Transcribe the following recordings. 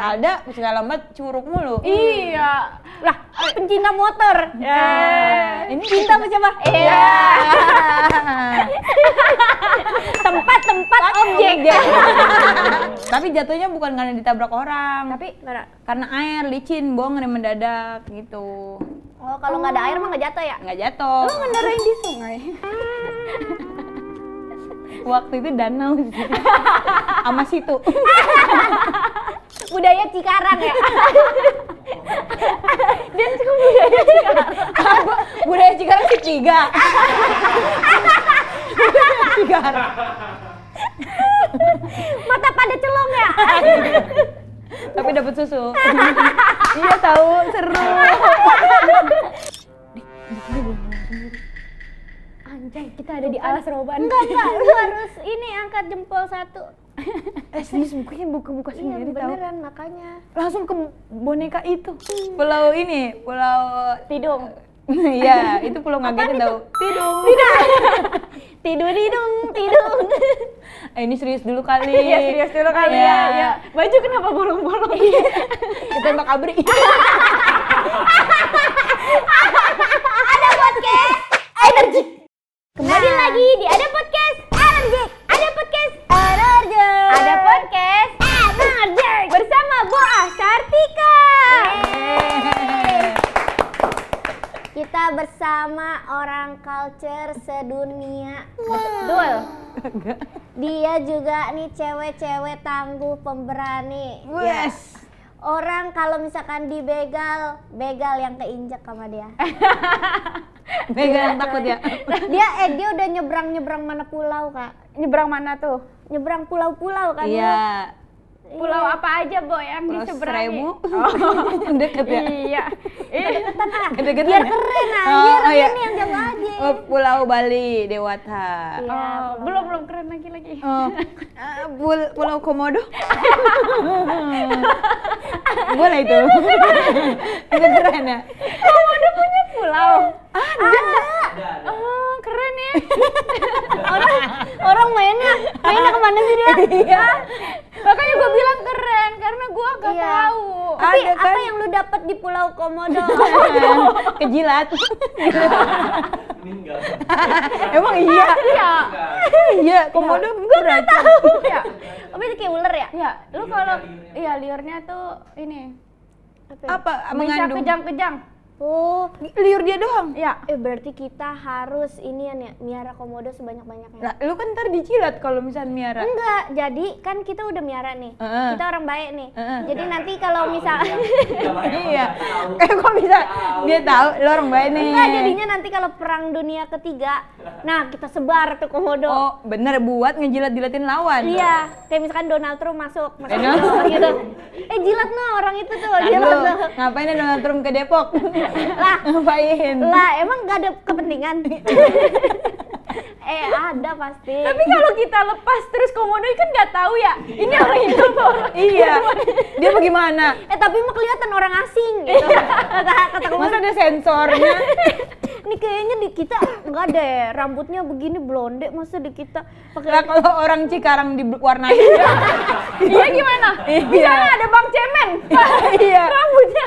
Alda segala lambat curug mulu. Iya. Lah, pencinta motor. Ini Cinta sama siapa? Iya. Tempat objek. Tapi jatuhnya bukan karena ditabrak orang. Tapi karena air licin, bohong ngerem mendadak gitu. oh, kalau nggak ada air mah nggak jatuh ya? Nggak jatuh. Lu ngendarain di sungai. Waktu itu danau sih. Sama situ. Budaya Cikarang ya. Dan suka budaya Cikarang. Budaya Cikarang sih 3. Cikarang. Mata pada celong ya. Tapi dapat susu. Iya tahu, seru. Anjay, kita ada di alas roban. Enggak, lu harus ini angkat jempol 1. Serius mukanya buka sendiri tahu. Beneran makanya. Langsung ke boneka itu. Pulau ini, Pulau Tidung. Iya, itu pulau ngagetin tahu. Tidung. Tidung. Ini serius dulu kali. Iya, serius dulu kali ya. Baju kenapa bolong-bolong? Ketembak abri. Ada podcast energi. Kembali lagi di Ada Podcast Energi. Ada podcast energi. Ada podcast energi bersama Boa Sartika. Kita bersama orang culture sedunia. Betul. Dia juga nih cewek-cewek tangguh pemberani. Yes. Orang kalau misalkan dibegal, begal yang keinjak sama dia. Begal yang takut ya. Dia udah nyebrang mana pulau, Kak? Nyebrang mana tuh? Nyebrang pulau-pulau kan. Iya. Pulau apa aja, Bo, yang Pulau diseberangi? Seribu. Deket ya. Iya. Deketan ah. Deket Biar ya? keren Oh, anjir, oh, iya. ini yang jauh aja. Oh, Pulau Bali, Dewata. Iya, Belum keren lagi. Oh, Pulau Komodo. Boleh itu. Itu keren ya. Komodo punya pulau? Ada. Oh, keren ya. Orang mainnya kemana sih dia? Iya. Makanya gue bilang keren, karena gue gak Iya. tahu. Tapi Ada apa kan? yang lu dapat di Pulau Komodo? Kejilat. Emang iya? Iya. Iya, Komodo enggak Tahu ya. Tapi itu kayak ular ya? Iya, lu kalau liurnya tuh ini Apa bisa mengandung? kejang-kejang. Oh, Liur dia doang. Iya. berarti kita harus inian ya, miara komodo sebanyak-banyaknya. Lah, lu kan ntar dijilat kalau misalnya miara. Enggak, jadi kan kita udah miara nih. Kita orang baik nih. Heeh. Jadi nanti kalau misal Iya. Kok bisa dia tahu lu orang baik nih. enggak, jadinya nanti kalau perang dunia ketiga, nah kita sebar tuh komodo. Oh, bener buat ngejilat-jilatin lawan. Iya, kayak misalkan Donald Trump masuk gitu. Jilat no orang itu tuh, Kan jilat lu, no. ngapain ya Donald Trump ke Depok? Lah, Ngapain? emang gak ada kepentingan? Ada pasti. Tapi kalau kita lepas terus komodo kan nggak tahu ya. Ini orang hidup orang. Iya. Dia bagaimana? Tapi mah kelihatan orang asing gitu. Kata komodo. Masa ada sensornya? Ini kayaknya di kita enggak deh, rambutnya begini blonde, masa di kita Lah pakai kalau orang Cikarang diwarnain. Iya gimana? Misalnya ada Bang Cemen. Iya. Rambutnya.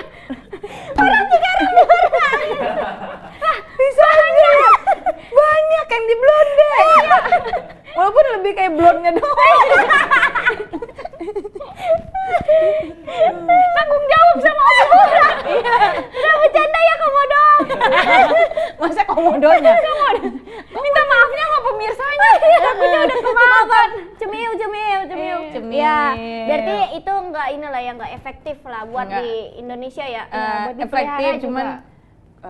orang Cikarang diwarnain. Bisa aja. Banyak yang di blonde. Walaupun lebih kayak blonde doang. Tanggung jawab sama orang. Udah bercanda ya komodo. Masa komodonya? Minta maafnya sama pemirsanya. Lagunya udah kemaafan. Cemiu. Cemiu. Ya, berarti itu enggak inilah ya, enggak efektif lah buat Enggak. di Indonesia ya. buat dipelihara Efektif juga. cuman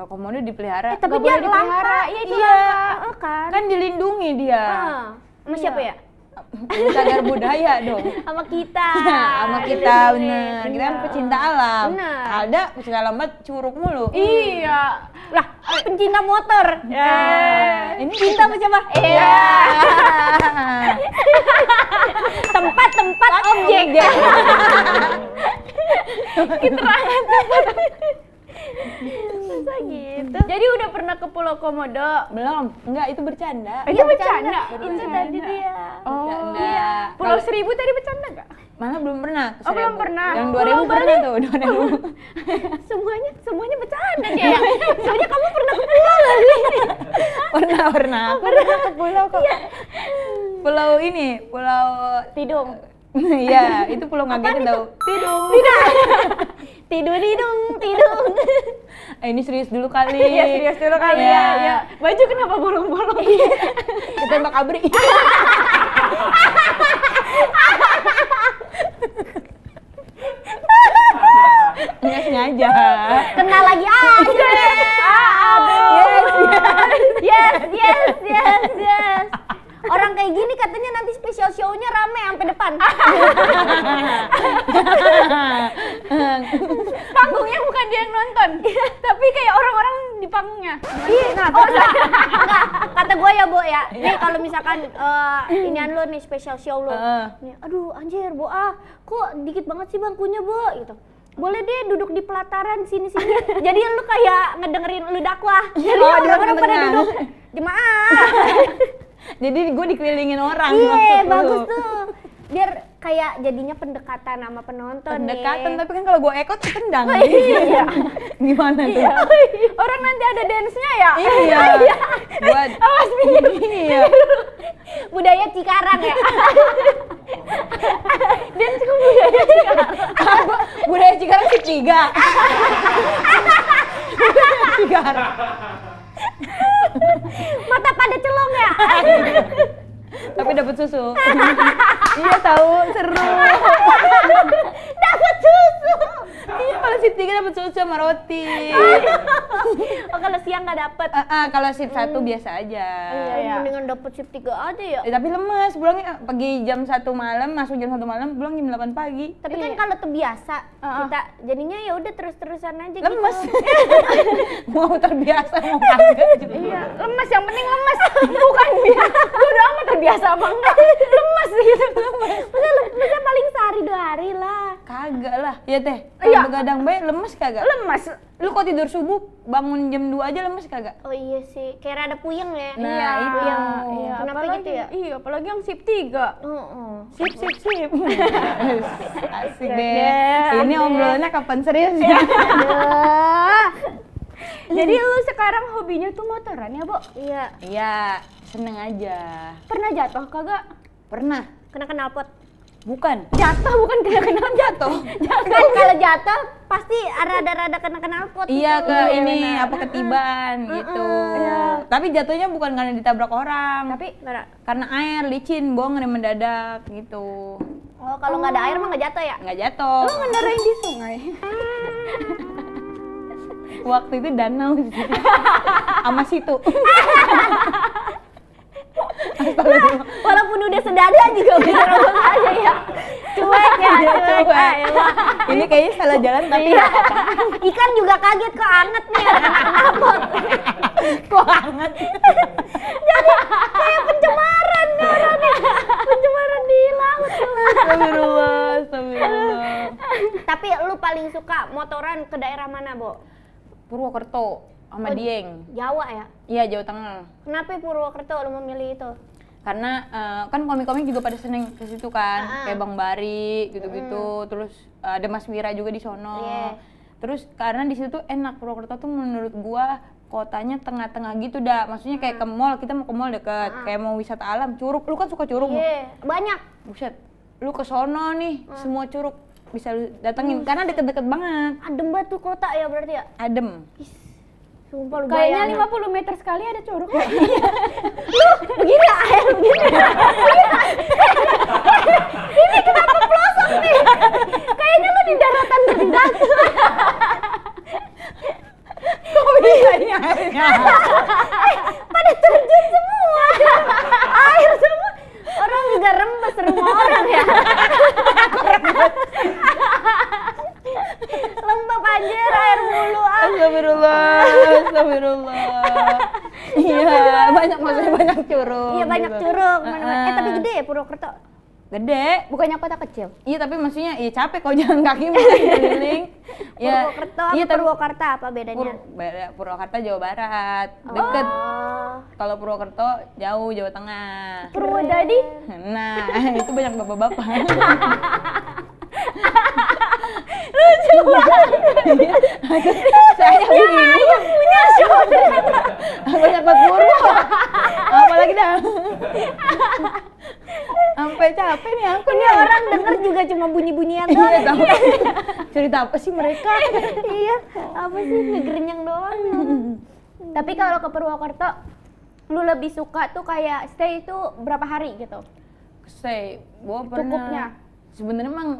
komodo dipelihara. Tapi Nggak dia boleh dipelihara. langka. Iya, itu Iya, langka. kan. Kan dilindungi dia. Sama siapa ya? Sadar budaya dong. Sama kita. Sama kita bener. Kita kan pecinta alam. Bener. Alda segala lambat curug mulu. Iya. Lah, pencinta motor. Ini Cinta sama siapa? Iya. Tempat objek. Keterangan tempat. Masa gitu? Jadi udah pernah ke Pulau Komodo? Belum. Enggak, itu bercanda. Itu bercanda. Itu tadi dia. Oh Bercanda. iya. Pulau Seribu tadi bercanda nggak? Malah belum pernah ke Oh, belum 1000. pernah. Yang Pulau 2000 pernah tuh, 2000. Semuanya bercanda dia ya. Soalnya kamu pernah ke pulau gak sih? Pernah. Aku pernah ke pulau kok. Pulau ini, pulau Tidung. Iya, itu pulau ngagetin tau. Tidung. Tidung. Ini serius dulu kali. Iya, serius dulu kali Iya. ya. Baju kenapa bolong-bolong? Ketembak abri. Nggak sengaja. Kena lagi aja. Yes. Orang kayak gini katanya nanti spesial show-nya rame sampai depan. Panggungnya bukan dia yang nonton, tapi kayak orang-orang di panggungnya. Iya, enggak. Kata gue ya, Bo ya. Nih kalau misalkan inian lo nih special show lo. Nih, aduh anjir, Bo kok dikit banget sih bangkunya, Bo gitu. Boleh deh duduk di pelataran sini-sini. Jadi lu kayak ngedengerin lu dakwah. Jadi orang-orang pada duduk jemaah. Jadi gue dikelilingin orang. Iya, maksud lu. bagus tuh. Biar kayak jadinya pendekatan sama penonton Pendekatan, nih. tapi kan kalau gue ekot ketendang. Iya. Gimana tuh? Orang nanti ada dance-nya ya? Iya. Buat Awas minggir. iya. Budaya Cikarang ya. Dance ke budaya Cikarang. Budaya Cikarang sih 3. Cikarang. Mata pada celong ya. Tapi dapat susu. Iya tahu, seru. Dapat susu. Iya, kalau sip 3 dapat susu sama roti. Oh, kalau siang nggak dapet. Kalau sip 1 biasa aja. Iya. Mendingan dapet shift 3 aja ya. Tapi lemes, pulangnya pagi jam 1 malam, masuk jam 1 malam, pulang jam 8 pagi. Tapi kan kalau terbiasa kita jadinya ya udah terus-terusan aja Lemes. gitu. Mau terbiasa mau kagak juga. Iya, lemes, yang penting lemes. Bukan biasa. Udah amat terbiasa apa enggak? Lemes gitu. Masa paling sehari 2 hari lah. Kagak lah. Ya teh, Iya. kalau begadang baik lemes kagak? Lemes. Lu kok tidur subuh bangun jam 2 aja lemes kagak? Oh iya sih, kayak ada puyeng ya. Nah, Iya, itu. iya. Kenapa Apalagi- gitu ya? Iya, apalagi yang sip 3. Sip. Asik deh. deh. Ini obrolannya kapan serius ya? Jadi lu sekarang hobinya tuh motoran ya, Bo? Iya, Iya, seneng aja. Pernah jatuh kagak? Pernah? kena knalpot. Bukan. Jatuh bukan kena jatuh. Kan kalau jatuh pasti rada-rada kena knalpot. Iya gitu. ke Iya, ini benar. apa ketiban gitu. Iya. Tapi jatuhnya bukan karena ditabrak orang. Tapi karena air licin, buang rem mendadak gitu. oh kalau nggak ada air mah nggak jatuh ya? Nggak jatuh. Lu ngendarain di sungai. Waktu itu danau sih. Sama situ. Walaupun udah sedada juga bisa robos aja ya. Cuek ya, cuek. Coba. Ini kayaknya salah jalan tapi Iya. Ikan juga kaget kok anget nih ada kena knalpot. kok hangat. Kayak pencemaran nih orangnya. Pencemaran di laut tuh. Astagfirullah. Tapi lu paling suka motoran ke daerah mana, Bo? Purwokerto sama Dieng. Jawa ya? Iya, Jawa Tengah. Kenapa Purwokerto lu memilih itu? Karena kan komik-komik juga pada seneng ke situ kan, kayak Bang Bari gitu-gitu. Terus ada Mas Wira juga di sono. Iya. Terus karena di situ tuh enak, Purwokerto tuh menurut gua kotanya tengah-tengah gitu dah. Maksudnya kayak ke mall, kita mau ke mall deket, kayak mau wisata alam, Curug. Lu kan suka Curug? Iya, banyak. Buset. Lu ke sono nih, semua Curug bisa lu datengin karena deket-deket banget. Adem banget tuh kota ya berarti ya? Adem. Sumpah lu Kayaknya bayangin. 50 meter sekali ada curug ya. Begini air begini. Ini kenapa pelosok nih? Kayaknya lu di daratan rendah. Kok bisa ini airnya? Pada terjun semua. Air semua. Orang juga rembes rumah orang ya. Lembab anjir air mulu. Astagfirullah. Iya, maksudnya banyak curug. Iya banyak gitu. curug. Tapi gede ya Purwokerto. Gede. Bukannya kota kecil. Iya, tapi maksudnya capek kalau jalan kaki masih keliling. Ya, Purwokerto sama iya, tapi- Purwakarta apa bedanya? Purwakarta Jawa Barat, deket. Oh. Kalau Purwokerto jauh Jawa Tengah. Purwodadi. Nah, itu banyak bapak-bapak. Saya bingung. Punya saudara. Banyak banget Purwo. Apalagi dah. Sampai capek nih aku Ini nih. orang denger juga cuma bunyi-bunyian Iya, doang. tahu. Cerita apa sih mereka? Iya, apa sih ngegernyang doang. Tapi kalau ke Purwokerto, lu lebih suka tuh kayak stay itu berapa hari gitu? Gua pernah. Cukupnya. Sebenarnya emang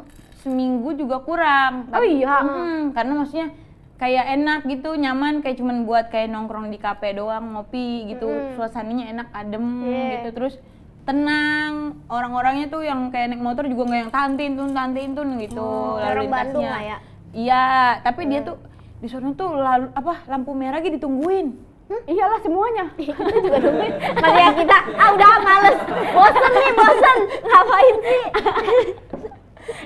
seminggu juga kurang. Oh iya? Karena maksudnya kayak enak gitu, nyaman, kayak cuman buat kayak nongkrong di kafe doang, ngopi gitu. Suasananya enak, adem gitu. Terus tenang, orang-orangnya tuh yang kayak naik motor juga nggak yang tantin-tun gitu. Orang Bandung lah ya. Iya, tapi dia tuh di sana tuh lampu merah gitu ditungguin. Iyalah semuanya. Kita juga nungguin. Masih ya kita, udah males. Bosen. Ngapain sih?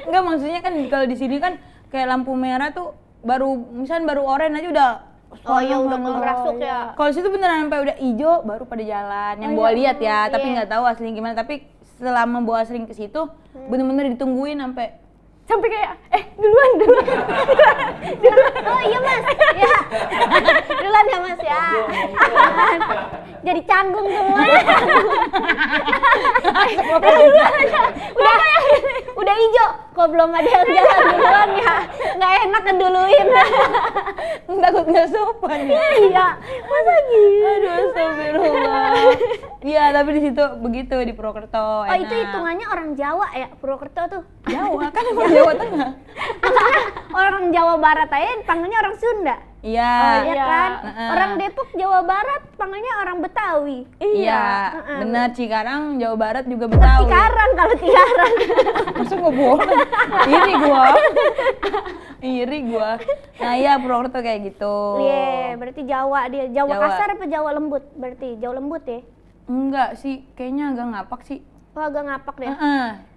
Enggak, maksudnya kan kalau di sini kan kayak lampu merah tuh baru oranye aja udah. Oh iya, udah ngerasuk ya. Kalau situ beneran sampai udah hijau baru pada jalan. Yang bawa lihat ya, tapi nggak tahu aslinya gimana. Tapi selama bawa sering ke situ, bener-bener ditungguin Sampai kayak, duluan. Oh iya mas, ya. Duluan ya mas ya. Jadi canggung semuanya. Udah hijau, kok belum ada yang jalan duluan ya. Nggak enak ngeduluin. takut nggak sopan ya. Iya, masa gitu. Aduh, astagfirullah. Iya, tapi di situ begitu di Purwokerto. Oh itu hitungannya orang Jawa ya, Purwokerto tuh. Jawa kan emang Jawa Tengah. Maksudnya orang Jawa Barat aja panggilnya orang Sunda. Iya. Iya kan? Orang Depok Jawa Barat panggilnya orang Betawi. Iya, benar. Cikarang Jawa Barat juga Betawi. Cikarang kalau Cikarang. Masa nggak bohong? Iri gua. Nah iya, Purwokerto kayak gitu. Iya, berarti Jawa dia. Jawa Jawa. kasar apa Jawa lembut? Berarti Jawa lembut ya? Enggak sih, kayaknya agak ngapak sih. Oh agak ngapak deh.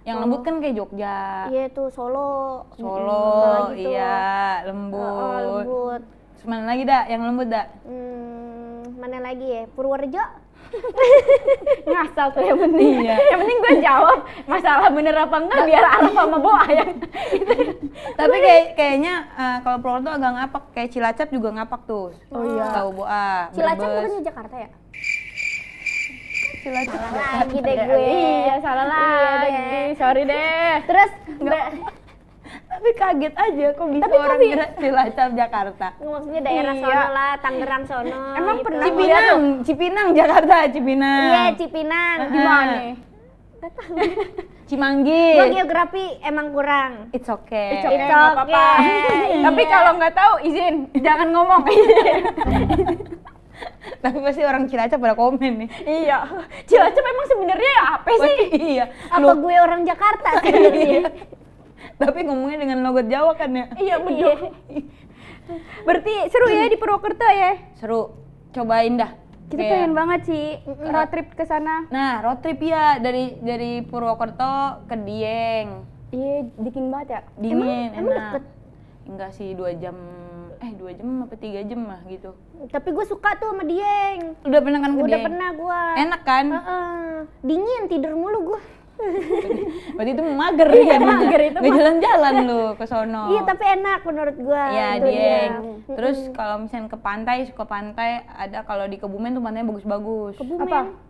Yang lembut kan kayak Jogja, Iya tuh Solo. Solo, gitu. iya lembut. Lembut. Terus mana lagi dak? Yang lembut dak? Mana lagi ya? Purworejo? Ngasal tuh yang penting. Iya. Yang penting gue jawab masalah bener apa enggak biar Araf sama Boa yang Tapi kayaknya kalau Purwokerto agak ngapak, kayak Cilacap juga ngapak tuh. Oh iya. Tahu Boa. Cilacap Brebes. bukannya Jakarta ya? Cilacap. Lagi deh gue. Iya salah lagi. Sorry deh. Terus Tapi kaget aja kok bisa Tapi orang kira Cilacap Jakarta. maksudnya daerah Iya. sono lah, Tangerang sono. Emang gitu. pernah Cipinang Jakarta, Cipinang. Iya, Cipinang. Di mana? Cimanggil. Gue geografi emang kurang. It's okay. It's okay, It's nggak apa-apa. okay. Tapi kalau nggak tahu izin, jangan ngomong. Tapi pasti orang Cilacap pada komen nih. Iya. Cilacap emang sebenarnya apa sih? Iya. Apa gue orang Jakarta sebenarnya? Tapi ngomongnya dengan logat Jawa kan ya. Iya betul. Berarti seru ya di Purwokerto ya? Seru. Cobain dah. Kita Kayak- pengen banget sih road trip ke sana. Nah, road trip ya dari Purwokerto ke Dieng. Iya, dingin banget ya. Dingin, Emang enak. deket? Enggak sih, 2 jam. 2 jam apa 3 jam lah gitu. Tapi gue suka tuh sama Dieng. Udah pernah kan ke Udah Dieng? pernah gue. Enak kan? Dingin, tidur mulu gue. Berarti itu mager ya. mager itu Gak jalan-jalan lu ke sono. Iya, tapi enak menurut gue. Iya, Dieng. Terus kalau misalnya ke pantai, suka pantai, ada kalau di Kebumen tuh pantainya bagus-bagus. Kebumen.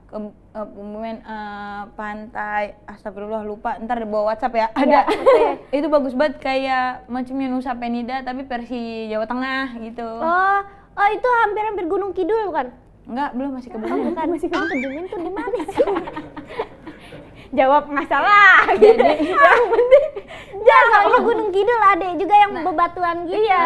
Kebumen pantai, astagfirullah lupa, ntar bawa WhatsApp ya. Ada. Itu bagus banget kayak macamnya Nusa Penida tapi versi Jawa Tengah gitu. Oh itu hampir-hampir Gunung Kidul bukan? Enggak, belum masih Kebumen. Bukan. Kebumen tuh di mana sih? Jawab nggak salah. Jadi Yang penting Ya, soalnya Gunung Kidul ada juga yang bebatuan gitu. Iya,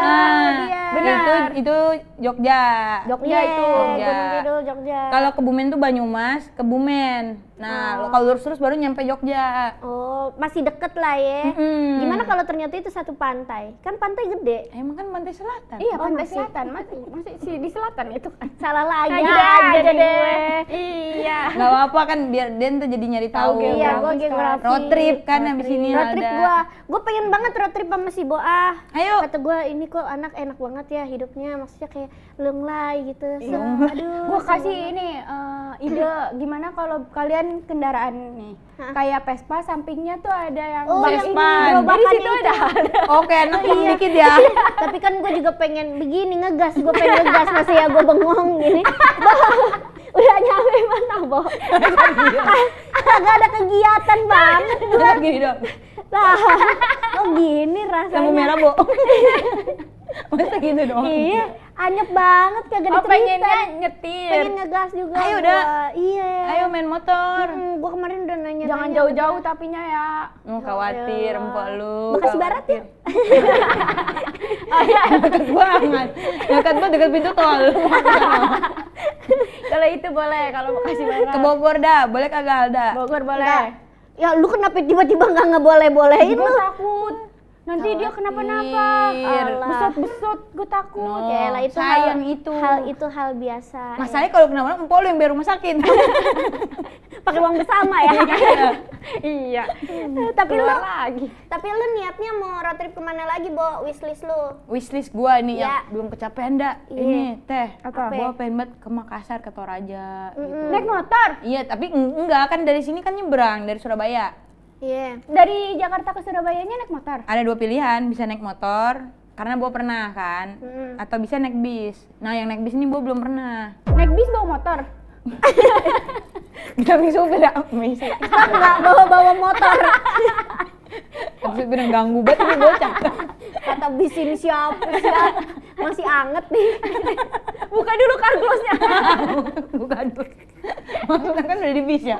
dia. benar. itu Jogja. Jogja itu. Jogja. Gunung Kidul, Jogja. Kalau Kebumen tuh Banyumas, Kebumen. Nah, kalau lurus terus baru nyampe Jogja. Oh, masih deket lah ya. Gimana kalau ternyata itu satu pantai? Kan pantai gede. Emang kan pantai selatan. Iya, Oh, pantai masih. selatan. Masih sih di selatan itu kan. Salah lagi Aja aja deh. gue. Iya. Nggak apa-apa kan biar dia ntar jadi nyari tahu. Oke. Iya, gue geografi. Road trip kan abis ini Road trip ada. gue pengen banget road trip sama si Boah. Ayo. Kata gue ini kok anak enak banget ya hidupnya, maksudnya kayak lunglai gitu. Aduh. Gue kasih ini ide gimana kalau kalian kendaraan nih kayak Vespa, sampingnya tuh ada yang Vespa. Jadi situ ada. Oke, enak dikit ya. Tapi kan gue juga pengen begini ngegas, gue pengen ngegas masih ya gue bengong gini. Udah nyampe mana, Bo? Kagak ada kegiatan banget. Enak gini dong. Lah, oh gini rasanya. Lampu merah, Bo. Masa gitu doang? Iya, anyep banget kagak ada cerita. Pengennya nyetir. Pengen ngegas juga. Ayo gua. udah. Iya. Ayo main motor. Gue kemarin udah nanya. Jangan jauh-jauh tapinya ya. Khawatir empok lu. Bekasi Barat ya? Deket banget. Deket banget, deket pintu tol. Kalau itu boleh, kalau Bekasi Barat. Ke Bogor dah, boleh kagak Alda? Bogor boleh. Ya lu kenapa tiba-tiba nggak ngebolehin Gue lu? takut. Nanti dia kenapa-napa. Khawatir. Besot-besot, gue takut. No. Ya lah itu sayang itu. hal biasa. Masalahnya kalau kenapa-napa empok lu yang bayar rumah sakit. Pakai uang bersama ya. Iya. Tapi lu lagi. Tapi lu niatnya mau road trip kemana lagi, Bo? Wishlist lu? Wishlist gua nih Ya. yang belum kecapean dah. Iya. Ini teh, Apa? gua pengen banget ke Makassar, ke Toraja gitu. Naik motor Iya, tapi enggak kan dari sini kan nyebrang dari Surabaya. Iya. dari Jakarta ke Surabayanya naik motor. Ada dua pilihan, bisa naik motor karena gua pernah kan, atau bisa naik bis. Nah, yang naik bis ini gua belum pernah. Naik bis bawa motor. Kita bisa supir ya, bisa. Kita nggak bawa motor. Supir yang ganggu banget ini bocah. Kata bis ini siapa? Masih anget nih. Buka dulu kargosnya. Bukan dulu. Maksudnya kan udah di bis ya.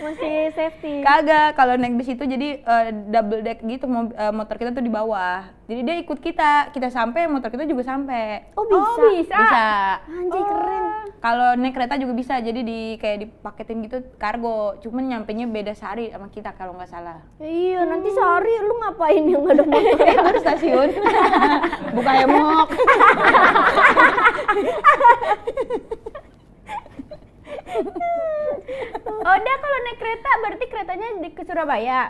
Masih safety. Kagak, kalau naik bis itu jadi double deck gitu, motor kita tuh di bawah. Jadi dia ikut kita sampai, motor kita juga sampai. Oh bisa. Oh, bisa. Bisa. Anjay keren. Kalau naik kereta juga bisa, jadi kayak dipaketin gitu kargo. Cuman nyampenya beda sehari sama kita kalau nggak salah. Iya, nanti sehari lu ngapain yang nggak ada motor? Baru stasiun, buka hemok. Oh, dia kalau naik kereta berarti keretanya ke Surabaya.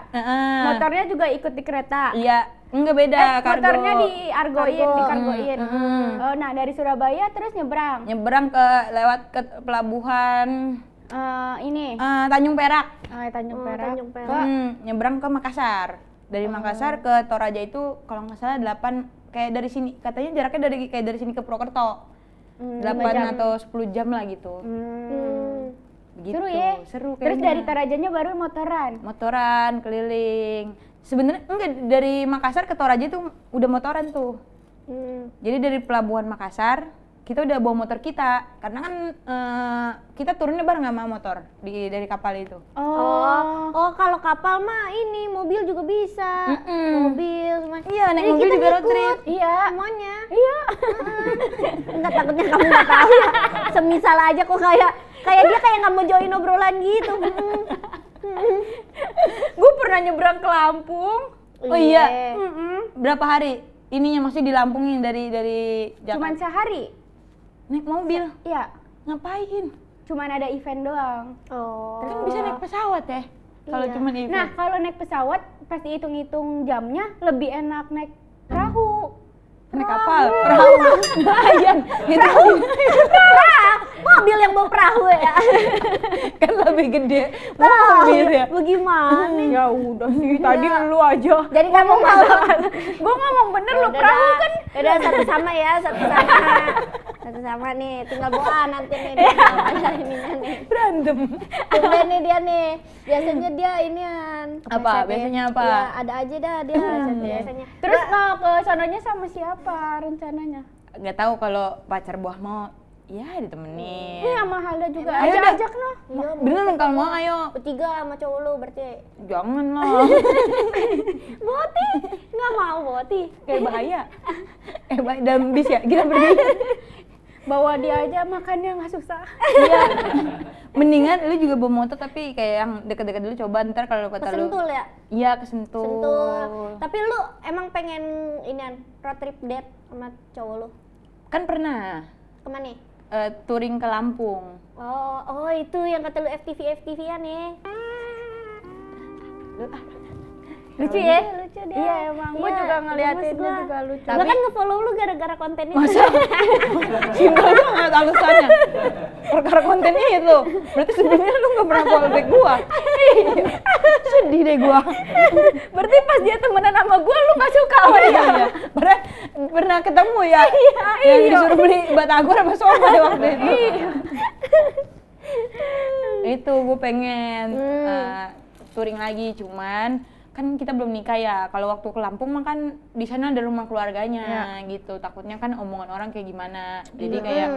Motornya juga ikut di kereta. Iya, enggak beda kargo. Motornya diargoin, Kargo. dikargoin. Oh, nah dari Surabaya terus nyebrang. Nyebrang lewat ke pelabuhan Ini. Tanjung Perak. Tanjung Oh, Perak. Tanjung Perak. Nyebrang ke Makassar. Dari Makassar ke Toraja itu kalau nggak salah 8, kayak dari sini katanya jaraknya dari sini ke Purwokerto. 8 atau 10 jam lah gitu. Begitu. Seru ya. Seru Terus kayaknya. dari Torajanya baru motoran keliling. Sebenarnya enggak, dari Makassar ke Toraja itu udah motoran tuh. Jadi dari pelabuhan Makassar kita udah bawa motor kita, karena kan kita turunnya bareng sama motor dari kapal itu. Oh, kalau kapal mah ini mobil juga bisa. Mobil semua. Iya, naik Jadi mobil kita juga road ngikut trip. Iya. Semuanya. Iya. Enggak, takutnya kamu nggak tahu ya. Semisal aja kok kayak dia kayak nggak mau join obrolan gitu. Gue pernah nyebrang ke Lampung. Oh iya. Berapa hari? Ininya masih di Lampung yang dari Jakarta. Cuman sehari. Naik mobil. Iya. Ngapain? Cuman ada event doang. Oh. Kan bisa naik pesawat ya. Kalau Iya. cuma event. Nah, kalau naik pesawat pasti hitung-hitung jamnya lebih enak naik perahu. naik kapal, perahu. Bayang, gitu. Mobil yang bawa perahu ya. Kan lebih gede. Mobil ya. Bagaimana? Ya udah sih, tadi lu aja. Jadi kamu mau Gue ngomong bener lu perahu kan. Udah satu sama ya, satu sama nih. Tinggal Boa nanti nih dia ininya nih. Berantem. Tumben nih dia nih. Biasanya dia inian. Apa? Kepleset Biasanya ya. apa? Ya, ada aja dah dia biasanya. Terus mau ke sononya sama siapa rencananya? Nggak tahu kalau pacar buah mau, ya ditemenin. Ini sama Halda juga. Ayo dah. Ajak noh. Iya, Beneran kalau mau ayo. bertiga sama cowok lu berarti. Jangan lah. Boti, nggak mau Boti. Kayak bahaya. Dalam bis ya, kita pergi. Bawa dia aja makannya nggak susah. Iya. Mendingan lu juga bawa motor tapi kayak yang deket-deket dulu, coba ntar kalau kata lu. Kesentul ya? Iya, kesentul. Sentul. Tapi lu emang pengen inian road trip date sama cowok lu? Kan pernah Kemana nih? touring ke Lampung. Oh itu yang kata lu FTV-an nih. Lucu ya? Lucu deh. Iya emang, gue juga ngeliatinnya juga lucu. Gue kan nge-follow lu gara-gara konten ini. Masa? Simpel banget alasannya. Perkara kontennya itu. Berarti sebelumnya lu gak pernah follow back gua. Sedih deh gua. Berarti pas dia temenan sama gue, lu gak suka sama dia? Iya. Pernah ketemu ya? Yang disuruh beli batagor sama somai waktu itu. Itu gue pengen touring lagi, cuman kan kita belum nikah ya. Kalau waktu ke Lampung mah kan di sana ada rumah keluarganya gitu. Takutnya kan omongan orang kayak gimana. Jadi kayak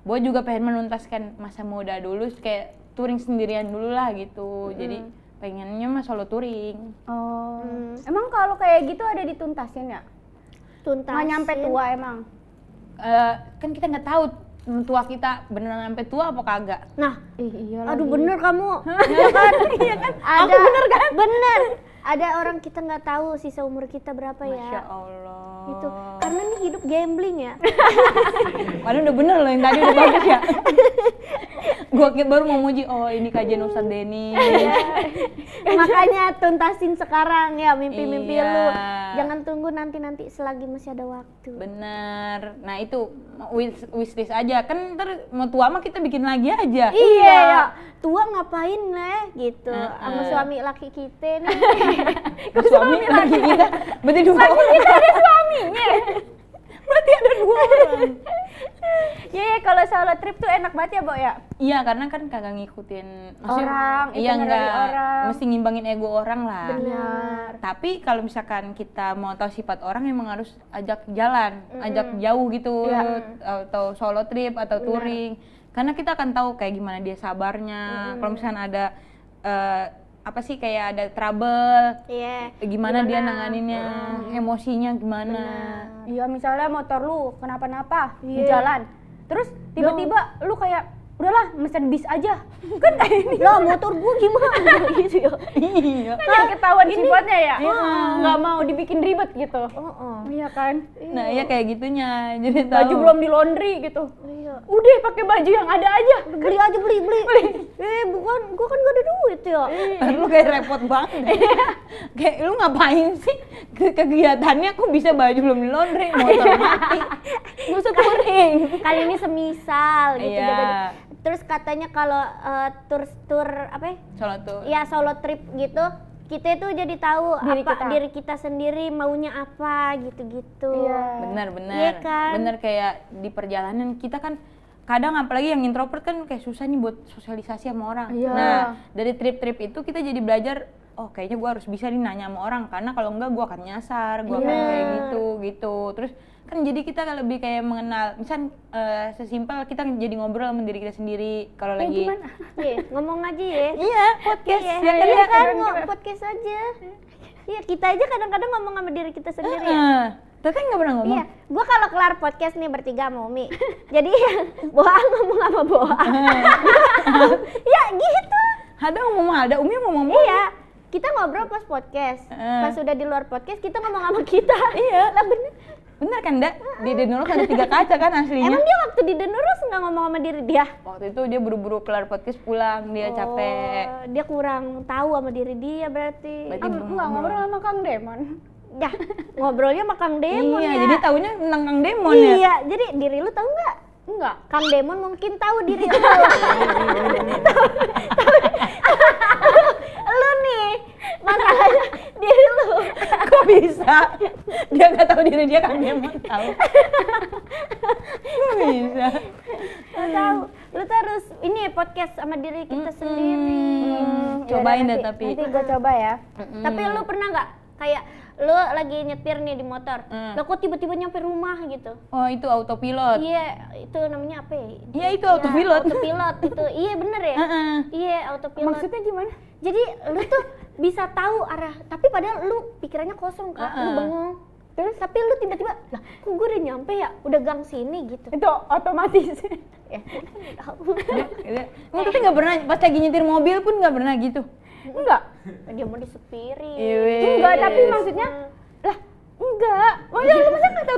gue juga pengen menuntaskan masa muda dulu, kayak touring sendirian dulu lah gitu. Jadi pengennya mah solo touring. Oh. Emang kalau kayak gitu ada dituntasin ya? Tuntasin. Nggak nyampe tua emang? Kan kita nggak tahu tua kita beneran sampai tua apa kagak. Nah, Iya aduh bener kamu. Iya kan? Iya kan? Aku bener kan? Bener. Ada orang kita nggak tahu sisa umur kita berapa ya. Masya Allah. Gitu. Karena ini hidup gambling ya. Padahal udah bener loh yang tadi udah bagus ya. Gua baru mau muji, oh ini kajian Ustadz Denny. Makanya tuntasin sekarang ya mimpi-mimpi Iya. lu. Jangan tunggu nanti selagi masih ada waktu. Bener. Nah itu wishlist aja. Kan ntar mau tua mah kita bikin lagi aja. Iya ya. Tua ngapain gitu sama suami laki kita nih. Suami lagi kita. Berarti dua orang. Kita ada suaminya. Berarti ada dua orang. Iya, kalau solo trip tuh enak banget ya, Bo ya? Iya, karena kan kagak ngikutin Orang, iya itu enggak, orang. mesti ngimbangin ego orang lah. Benar. Tapi kalau misalkan kita mau tahu sifat orang emang harus ajak jalan, ajak jauh gitu, atau solo trip atau touring. Karena kita akan tahu kayak gimana dia sabarnya. Kalau misalkan ada apa sih kayak ada trouble, Iya. gimana dia nanganinnya, emosinya gimana. Iya, misalnya motor lu kenapa-napa di jalan. Terus tiba-tiba lu kayak udahlah mesen bis aja. Kan kayak ini. Lah motor gua gimana gitu ya. Iya. Kan ketahuan sifatnya ya. Nggak mau dibikin ribet gitu. Iya kan? Nah, iya kayak gitunya. Jadi Baju tahu. belum di laundry gitu. Iya. Udah pakai baju yang ada aja. Beli aja beli. Bukan gua kan gak ada duit ya. Lu kayak repot banget. Kayak lu ngapain sih? Kegiatannya kok bisa baju belum di laundry, motor mati. Gak usah touring. Kali ini semisal gitu. Iya. Terus katanya kalau tur apa ya? Solo tuh. Ya solo trip gitu, kita itu jadi tahu Diri apa kita. diri kita sendiri maunya apa gitu-gitu. Iya. Bener. Iya kan? Bener kayak di perjalanan kita kan kadang apalagi yang introvert kan kayak susah nih buat sosialisasi sama orang. Iya. Nah, dari trip-trip itu kita jadi belajar, oh kayaknya gue harus bisa nih nanya sama orang, karena kalau enggak gue akan nyasar, gue akan kayak gitu. Terus kan jadi kita lebih kayak mengenal, misal sesimpel kita jadi ngobrol sama diri kita sendiri kalau lagi. Gimana? Iya, ngomong aja ya. Iya, podcast. Iya, Ya kan? iya kan, keren. podcast aja. Iya, kita aja kadang-kadang ngomong sama diri kita sendiri ya. Teteh nggak pernah ngomong. Iya, gua kalau kelar podcast nih bertiga sama Umi. Jadi Boa ngomong sama Boa. Ya gitu. Ada ngomong ada, Umi ngomong. Iya, kita ngobrol pas podcast. Pas sudah di luar podcast kita ngomong sama kita. Iya, lah bener. Bener kan, Dak? Di Denurus ada 3 kaca kan aslinya. Emang dia waktu di Denurus nggak ngomong sama diri dia? Waktu itu dia buru-buru kelar podcast pulang, dia capek. Oh, dia kurang tahu sama diri dia berarti. Berarti belum Enggak ngobrol sama Kang Demon. Ya, ngobrolnya sama Kang Demon Iya, ya. jadi taunya tentang Kang Demon ya. Iya, jadi diri lu tahu nggak? Enggak. Kang Demon mungkin tahu diri lu. Lu nih, masalahnya diri lu. Kok bisa? Dia nggak tahu diri dia, Kang Demon tahu. Kok bisa? Lu tahu, lu tuh harus ini podcast sama diri kita sendiri. Cobain Yaudah, deh tapi. Nanti gue coba ya. Tapi lu pernah nggak kayak lu lagi nyetir nih di motor, lo kok tiba-tiba nyampe rumah gitu? Oh, itu autopilot. Iya, itu namanya apa ya? Iya, itu autopilot. Autopilot itu, iya bener ya? Iya, autopilot. Maksudnya gimana? Jadi lu tuh bisa tahu arah, tapi padahal lu pikirannya kosong kan, lu bengong. Terus tapi lu tiba-tiba, lah kok gue udah nyampe ya, udah gang sini gitu. Itu otomatis. Ya, Emang tapi nggak pernah, pas lagi nyetir mobil pun nggak pernah gitu? Enggak. dia mau disepirin. Iya. Enggak, tapi maksudnya lah enggak. Oh ya, lu masa enggak tahu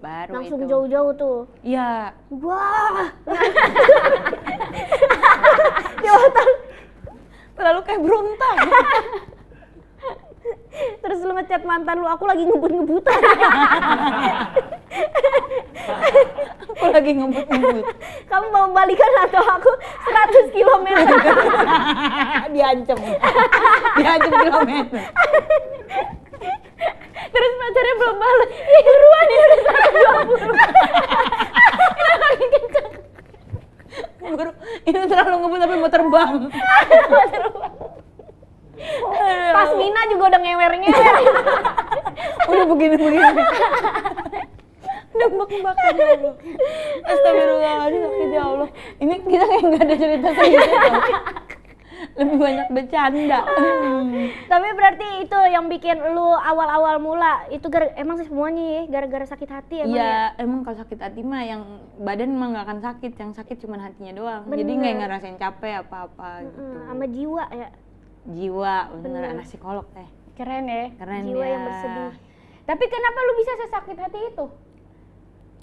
Baru langsung itu. jauh-jauh tuh. Iya. Wah. Terlalu kayak berontak. Terus lu ngechat mantan lu, aku lagi ngebut-ngebutan. Aku lagi ngebut-ngebut. Kamu mau balikan atau aku 100 km? Diancam. Diancam kilometer. Terus pacarnya belum balas. Ih, buruan ini udah 120. Buru, ini terlalu ngebut tapi mau terbang. Pas Mina juga udah ngewer-ngewer. Udah begini-begini. Udah bak-bakan ya Allah. Astagfirullahaladzim, sakit ya Allah. Ini kita kayak nggak ada cerita serius ya. Lebih banyak bercanda. Tapi berarti itu yang bikin lu awal-awal mula itu emang sih semuanya ya gara-gara sakit hati emang ya? Iya, emang kalau sakit hati mah yang badan mah nggak akan sakit, yang sakit cuma hatinya doang. Bener. Jadi nggak ngerasain capek apa-apa gitu. Sama jiwa ya. Jiwa, bener anak psikolog teh. Keren ya. Keren Jiwa ya. yang bersedih. Tapi kenapa lu bisa sesakit hati itu?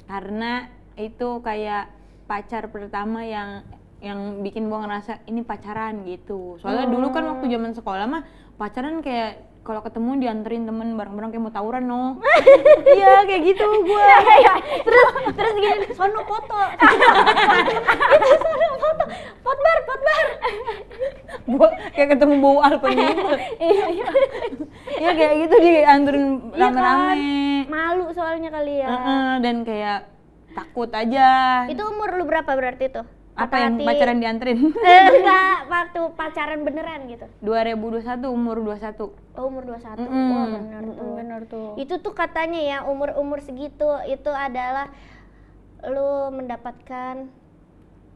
Karena itu kayak pacar pertama yang bikin gua ngerasa ini pacaran gitu. Soalnya dulu kan waktu zaman sekolah mah pacaran kayak kalau ketemu dianterin temen bareng-bareng kayak mau tawuran no. Iya kayak gitu gua. Terus gini, sono foto. Itu sono foto. Potbar. Gua kayak ketemu bau alpenibel. Iya kayak gitu dianterin rame-rame. Malu soalnya kali ya. Dan kayak takut aja. Itu umur lu berapa berarti tuh? Apa yang pacaran dianterin? Enggak, waktu pacaran beneran gitu. 2021 umur 21. Oh, umur 21. Wah, bener tuh. Bener tuh. Itu tuh katanya ya, umur-umur segitu itu adalah lu mendapatkan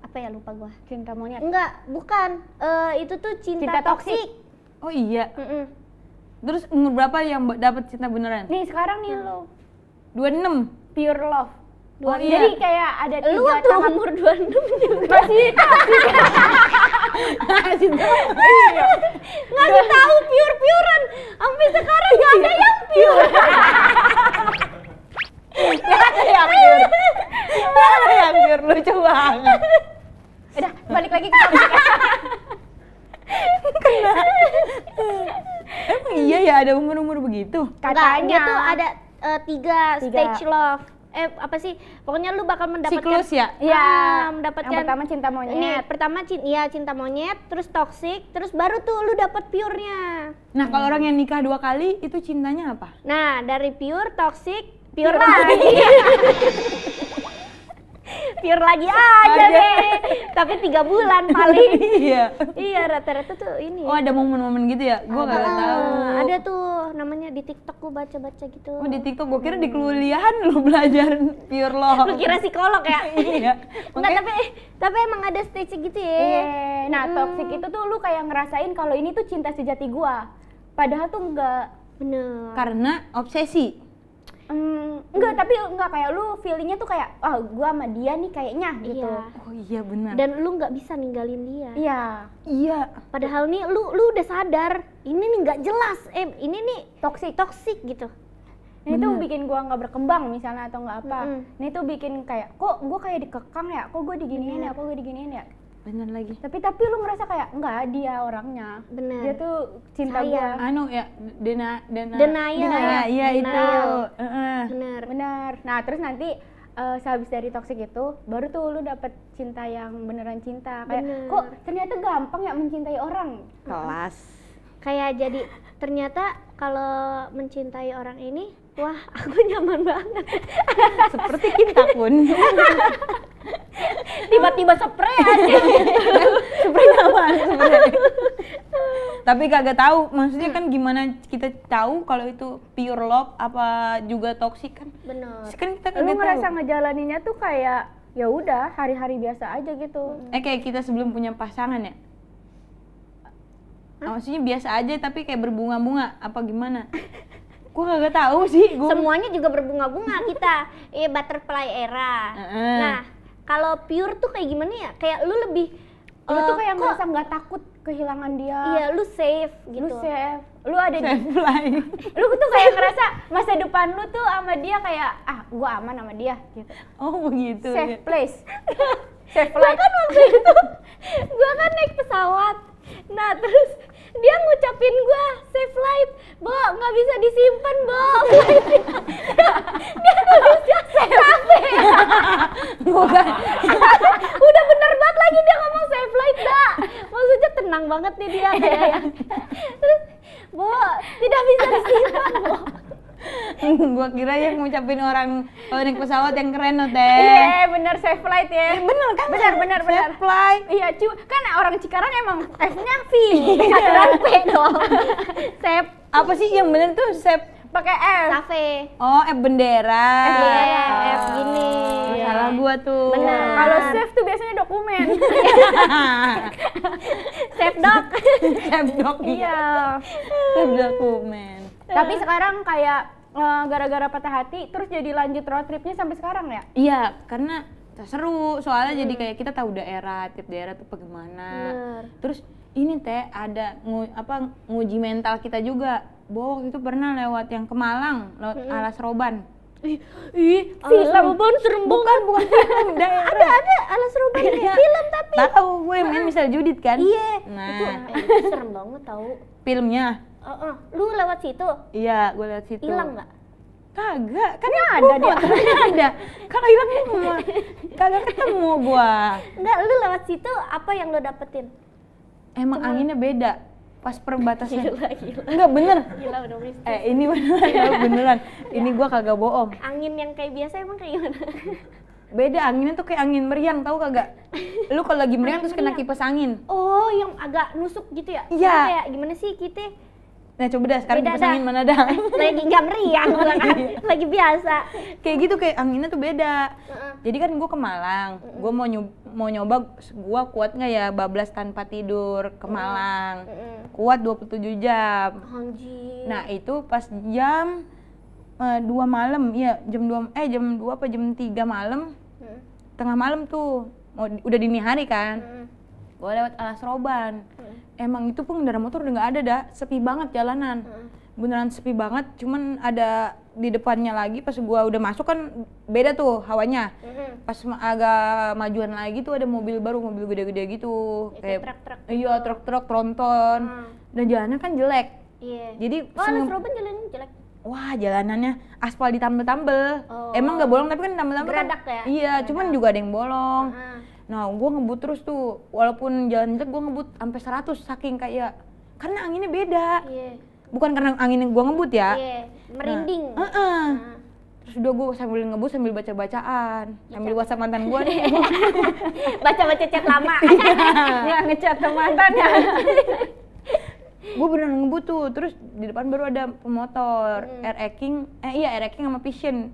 apa ya, lupa gua. Cinta monyet. Enggak, bukan. Itu tuh cinta Cinta toksik. Oh iya. Mm-mm. Terus umur berapa yang dapat cinta beneran? Nih sekarang nih lu 26. pure love. Oh Jadi iya. kayak ada Lu 3 waktu tahap. umur 26 juga Masih toksik. ngasih tahu pure-purean. Sampai sekarang nggak ada yang pure. Gak ada yang pure, lucu banget. Udah, balik lagi ke topik. Emang iya ya ada umur-umur begitu? Enggak, dia Katanya. tuh ada tiga Tiga. stage love. Apa sih? Pokoknya lu bakal mendapatkan Siklus ya? Iya. mendapatkan Yang pertama cinta monyet. Ini pertama cinta monyet, terus toxic, terus baru tuh lu dapat pure-nya. Nah kalau orang yang nikah 2 kali itu cintanya apa? Nah, dari pure, toxic, pure lagi. Pure lagi aja deh. Tapi 3 bulan paling. Iya. Iya, rata-rata tuh ini. Oh ada momen-momen gitu ya? Gua gak tahu. Ada tuh namanya di TikTok gua baca-baca gitu. Oh di TikTok, gua kira di kuliahan lu belajar pure love. Lu kira psikolog ya? Iya. Enggak, Makanya- tapi emang ada stage gitu ya. Nah, toksik itu tuh lu kayak ngerasain kalau ini tuh cinta sejati gua. Padahal tuh enggak. Bener. karena obsesi. Enggak, tapi enggak kayak lu feelingnya tuh kayak, oh gua sama dia nih kayaknya gitu. Iya. Oh iya benar. Dan lu nggak bisa ninggalin dia. Iya. Iya. Padahal nih lu udah sadar ini nih nggak jelas. Ini nih toksik gitu. Ini tuh Bener. bikin gua nggak berkembang misalnya atau nggak apa. Mm-mm. Ini tuh bikin kayak, kok gua kayak dikekang ya, kok gua diginiin ya, kok gua diginiin ya. Bener lagi. Tapi lu ngerasa kayak enggak, dia orangnya. Bener. Dia tuh cinta Sayang. gua. Anu ya, Denial. Denial. Iya itu. Denial. Heeh. Bener. Nah, terus nanti sehabis dari toksik itu, baru tuh lu dapet cinta yang beneran cinta. Kayak, Bener. kok ternyata gampang ya mencintai orang. Kelas. Kayak jadi ternyata kalau mencintai orang ini, wah aku nyaman banget. Seperti kita pun. Tiba-tiba spray aja. Seperti nyaman sebenarnya. Tapi kagak tahu, maksudnya kan gimana kita tahu kalau itu pure love apa juga toksik kan? Bener. Kan kita Lu kagak ngerasa tahu. ngejalaninnya tuh kayak ya udah hari-hari biasa aja gitu. Kayak kita sebelum punya pasangan ya? Maksudnya biasa aja tapi kayak berbunga-bunga apa gimana? Gua kagak tahu sih. Semuanya juga berbunga-bunga kita. Butterfly era. Heeh. Nah, kalau pure tuh kayak gimana ya? Kayak lu lebih Lu tuh kayak kok ngerasa nggak takut kehilangan dia. Iya, lu safe gitu. Lu safe. Lu ada di Safe fly. lu tuh kayak ngerasa masa depan lu tuh sama dia kayak gua aman sama dia gitu. Oh begitu. Safe place. Safe Gua flight. kan waktu itu, gua kan naik pesawat. Nah terus dia ngucapin gua safe flight, Bo, nggak bisa disimpan, Bo. Dia tulisnya safe. Bukan. Udah bener banget lagi dia ngomong safe flight, dah. Maksudnya tenang banget nih dia kayak yang. Terus, Bo, tidak bisa disimpan, Bo. Gua kira yang ngucapin orang naik pesawat yang keren loh teh. Iya, bener safe flight ya. Bener kan? Bener. Safe fly. Iya, kan orang Cikarang emang F-nya V. Aturan P dong. Safe Apa sih yang bener tuh safe? pakai F. Safe. Oh, bendera. Iya, Oh, F gini. Salah gua tuh. Bener. Kalau safe tuh biasanya dokumen. Safe dog. Safe dog. Iya. Safe dokumen. Tapi sekarang kayak gara-gara patah hati terus jadi lanjut road tripnya sampai sekarang ya? Iya, karena seru soalnya jadi kayak kita tahu daerah, tiap daerah tuh bagaimana. Bener. Terus ini teh ada nguji mental kita juga. Bahwa waktu itu pernah lewat yang ke Malang, lewat Alas Roban. Ih, Film. Roban serem banget. Bukan film, daerah. Ada Alas Roban Iya. film tapi. Tahu gue main misal Judit kan? Iya. Nah, Itu serem banget tahu. filmnya. Lu lewat situ Iya, gue liat situ. hilang nggak? Kagak, kan ada dia. ada. Kalau hilang semua. Kagak ketemu gua. Enggak, lu lewat situ apa yang lu dapetin? Emang anginnya beda pas perbatasan. Gila. Enggak bener. Gila udah mistis. Ini beneran. Ini gua kagak bohong. Angin yang kayak biasa emang kayak gimana? Beda anginnya tuh kayak angin meriang, tahu kagak? Lu kalau lagi meriang terus kena kipas angin. Oh, yang agak nusuk gitu ya? Iya. Kayak gimana sih kita? Nah coba dah sekarang Beda kipas dah. angin mana dah? Lagi nggak meriang, malah kan? Lagi biasa. Kayak gitu, kayak anginnya tuh beda. Heeh. Jadi kan gua ke Malang, gua mau nyoba gua kuat nggak ya bablas tanpa tidur ke Malang. Kuat 27 jam. Anjir. Nah itu pas jam 2 malam, iya jam 2 apa jam 3 malam, tengah malam tuh, udah dini hari kan, gue lewat Alas Roban, emang itu pengendara motor udah nggak ada dah, sepi banget jalanan, beneran sepi banget, cuman ada di depannya lagi pas gue udah masuk kan beda tuh hawanya, pas agak majuan lagi tuh ada mobil baru, mobil gede-gede gitu, Itu kayak truk-truk iya truk-truk tronton, dan jalannya kan jelek, Iya. jadi Alas Roban jalannya jelek. wah jalanannya aspal ditambel-tambel. Oh. Emang nggak bolong tapi kan tambel-tambel kan. Geradak ya? Iya, cuman juga ada yang bolong. Heeh. Nah, gue ngebut terus tuh. Walaupun jalan jelek gue ngebut sampai 100 saking kayak karena anginnya beda. Iya. Bukan karena angin gue ngebut ya. Iya, merinding. Heeh. Terus udah gue sambil ngebut sambil baca-bacaan. Sambil WhatsApp mantan gue nih. Baca-baca chat lama. Nggak ngechat ke mantannya. Gue beneran ngebut tuh. Terus di depan baru ada pemotor. Air King sama Vision.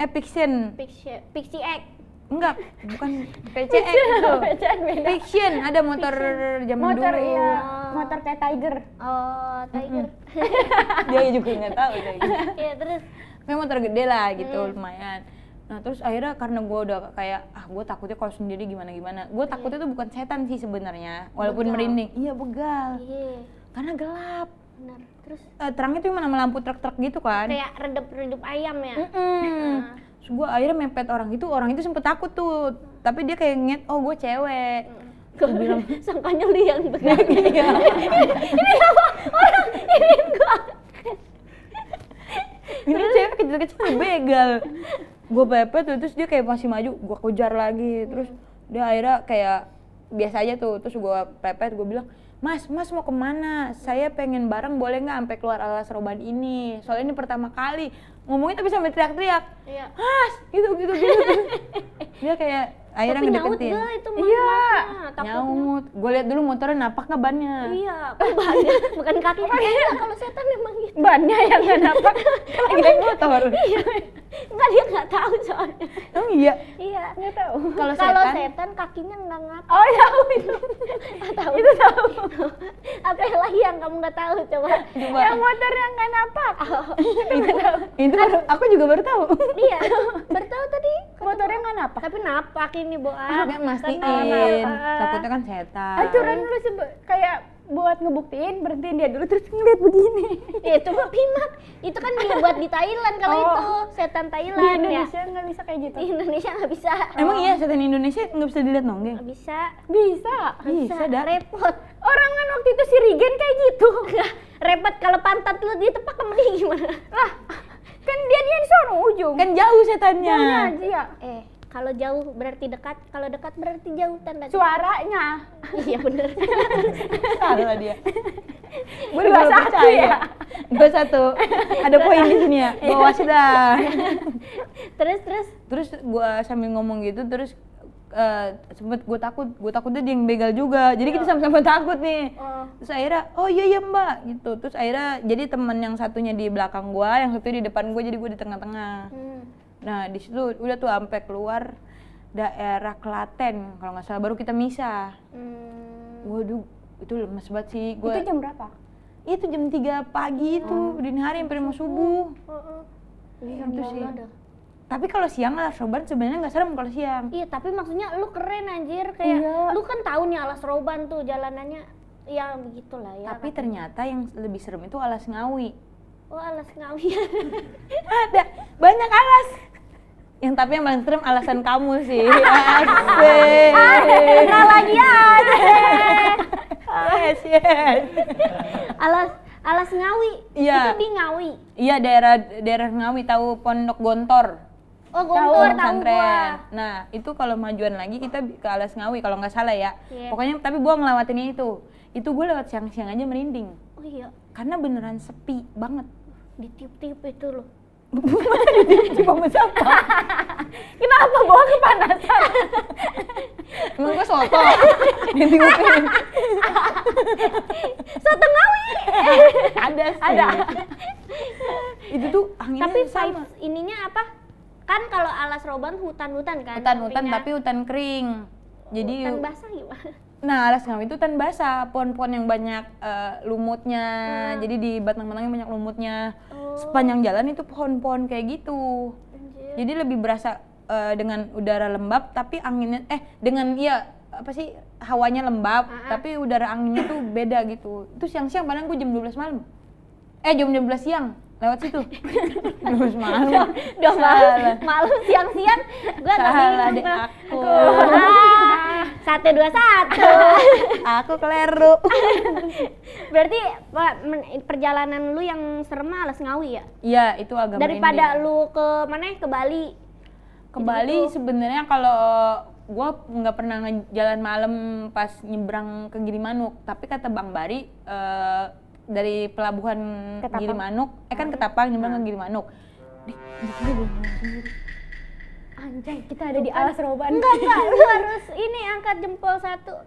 Fiction. Pixie Egg. Enggak, bukan PCX itu. Fiction, ada motor zaman Motor dulu. iya, motor kayak Tiger. Oh, Tiger. Dia juga nggak tahu kayak gitu. Iya, terus Kayak motor gede lah gitu, lumayan. Nah terus akhirnya karena gue udah kayak, gue takutnya kalau sendiri gimana-gimana. Gue takutnya tuh bukan setan sih sebenarnya, walaupun Begal. merinding. Iya begal, iya, karena gelap. benar. Terus Terangnya tuh cuma lampu truk-truk gitu kan. kayak redep-redep ayam ya. Terus gue akhirnya mepet orang itu sempet takut tuh. Tapi dia kayak nget, oh gue cewek. Gue bilang, sangkanya lu yang begal. Iya. Ini apa? Orang ini gua. Ini cewek kecil-kecil begal. Gue pepet tuh, terus dia kayak masih maju, gue kejar lagi. Terus dia akhirnya kayak biasa aja tuh. Terus gue pepet, gue bilang, Mas mau kemana? Saya pengen bareng boleh nggak sampai keluar Alas Roban ini? Soalnya ini pertama kali. Ngomongnya tapi sampai teriak-teriak. Iya. Mas, gitu. Dia kayak akhirnya Tapi nyaut ngedeketin. gak itu Iya, takutnya. Nyaut. Gue liat dulu motornya napak nggak bannya. Iya, kok bannya bukan kaki. Enggak, kalau setan memang gitu. Bannya yang nggak napak. Lagi naik motor. Enggak, dia nggak tahu soalnya. Emang iya. Iya. Nggak tahu. Kalau Kalau setan, setan kakinya nggak ngap. Oh tahu itu. Tahu. Itu tahu. Apa yang lagi yang kamu nggak tahu coba? coba. Yang motornya nggak napak. Itu baru, aku juga baru tahu. Iya, baru tahu tadi. Motornya nggak napak. Tapi napak ini Boa. Kayak mastiin, Kenapa? takutnya kan setan. Aturan lu kayak buat ngebuktiin berhentiin dia dulu terus ngeliat begini. Ya itu mah Pimak. Itu kan dibuat di Thailand kalau Oh. itu setan Di Thailand Indonesia ya. nggak bisa kayak gitu. Di Indonesia nggak bisa. Emang iya setan Indonesia nggak bisa dilihat nonggeng? Nggak bisa. Bisa. Bisa dah. Repot. Orang kan waktu itu si Rigen kayak gitu. Repot kalau pantat lu ditepak sama dia gimana? Lah, kan dia di sono ujung. Kan jauh setannya. Jauhnya aja ya. Kalau jauh berarti dekat, kalau dekat berarti jauh tanda. Suaranya. Iya bener. Salah dia. Gue 21 ya? 21. Ada poin di sini ya. Bawa sudah. Terus. Terus gue sambil ngomong gitu terus sempet gue takutnya dia yang begal juga. Jadi kita sama-sama takut nih. Terus akhirnya oh iya mbak gitu. Terus akhirnya jadi teman yang satunya di belakang gue, yang satunya di depan gue, jadi gue di tengah-tengah. Nah di situ udah tuh sampai keluar daerah Klaten kalau nggak salah, baru kita misah. Waduh itu lemes banget sih gue. Itu jam berapa? Itu jam 3 pagi itu, dini hari sampai mau subuh. Itu sih. Tapi kalau siang alas roban sebenarnya nggak serem kalau siang. Iya, tapi maksudnya lu keren anjir, kayak lu kan tahu nih Alas Roban tuh jalanannya ya begitulah ya. Tapi ternyata yang lebih serem itu Alas Ngawi. Oh, Alas Ngawi. Ada banyak alas. Yang tapi yang paling serem alasan kamu sih. Asik. Kenal lagi aja. Yes. Alas Ngawi. Iya. Itu di Ngawi. Iya daerah Ngawi, tahu Pondok Gontor. Oh, Gontor tahu pesantren. gua. Nah, itu kalau majuan lagi kita ke Alas Ngawi kalau nggak salah ya. Iya. Pokoknya tapi gua ngelewatin itu. Itu gue lewat siang-siang aja merinding. Oh iya, Karena beneran sepi banget. ditiup-tiup itu loh. Cuma siapa? Kenapa bawa kepanasan? Emang gue soto. Ditiupin. Soto Ngawi. Ada sih. Ada. Itu tuh anginnya Tapi sama. vibes ininya apa? Kan kalau Alas Roban hutan-hutan kan. Hutan-hutan sampingnya. tapi hutan kering. Jadi hutan basah gimana? nah Alas Ngawi itu hutan basah, pohon-pohon yang banyak lumutnya. Jadi di batang-batangnya banyak lumutnya. Sepanjang jalan itu pohon-pohon kayak gitu. Anjir. Jadi lebih berasa dengan udara lembab tapi anginnya dengan apa sih hawanya lembab tapi udara anginnya tuh beda gitu. Itu siang-siang padahal gue jam 12 malam. Jam 12 siang lewat situ. 12 malam. Udah malam siang-siang gua agak Salah bingung deh tuh. aku. 121. Aku keliru. Berarti perjalanan lu yang serem mah Alas Ngawi ya? Iya, itu agak Daripada merinding. lu ke mana ke Bali. Ke Bali sebenarnya kalau gua nggak pernah jalan malam pas nyebrang ke Gilimanuk, tapi kata Bang Bari dari pelabuhan Ketapang. Gilimanuk, kan Ketapang nyebrang ke Gilimanuk. Bukannya belum sendiri. Anjay, kita ada di Alas Roban. Enggak, lu harus ini angkat jempol satu.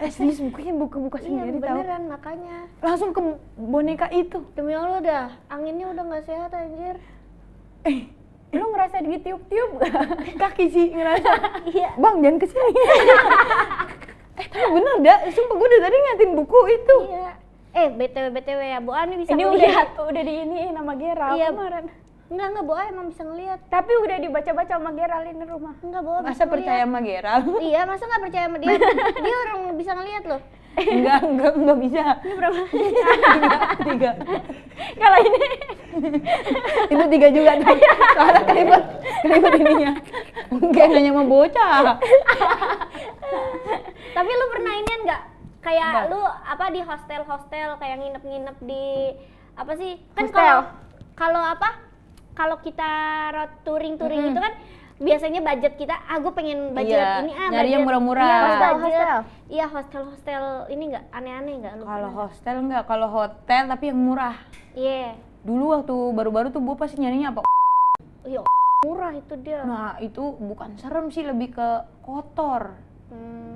Serius bukunya buka Iya sendiri tahu. beneran makanya. Langsung ke boneka itu. Demi Allah dah, anginnya udah nggak sehat anjir. Lu ngerasa ditiup-tiup gak? Kaki sih ngerasa. Iya. Bang jangan kesini. Tapi bener dah, sumpah gue udah tadi ngatin buku itu. Iya. BTW ya, Bu Ani bisa Ini ngeliat. udah di ini nama Geral Iya. kemarin. Enggak, Bu A emang bisa ngeliat. Tapi udah dibaca-baca sama Geral ini rumah. Enggak, Bu A Masa bisa percaya ngeliat. sama Geral? Iya, masa nggak percaya sama dia? Dia orang bisa ngeliat loh. Enggak bisa. Ini berapa? Tiga. Kalau ini Itu 3 juga tuh. Soalnya kelibet ininya. Enggak nanya sama bocah. Tapi lu pernah inian nggak? Kayak Apa? lu apa di hostel kayak nginep-nginep di apa sih? Kan Hostel. kalau apa? Kalau kita road touring itu kan biasanya budget kita, gue pengen budget Iya, ini nyari budget. yang murah-murah. Iya, Hostel. budget. Iya, hostel ini enggak aneh-aneh enggak lu? Kalau hostel enggak, kalau hotel tapi yang murah. Iya. Dulu waktu baru-baru tuh gue pasti nyarinya apa? Iya, murah itu dia. Nah itu bukan serem sih, lebih ke kotor.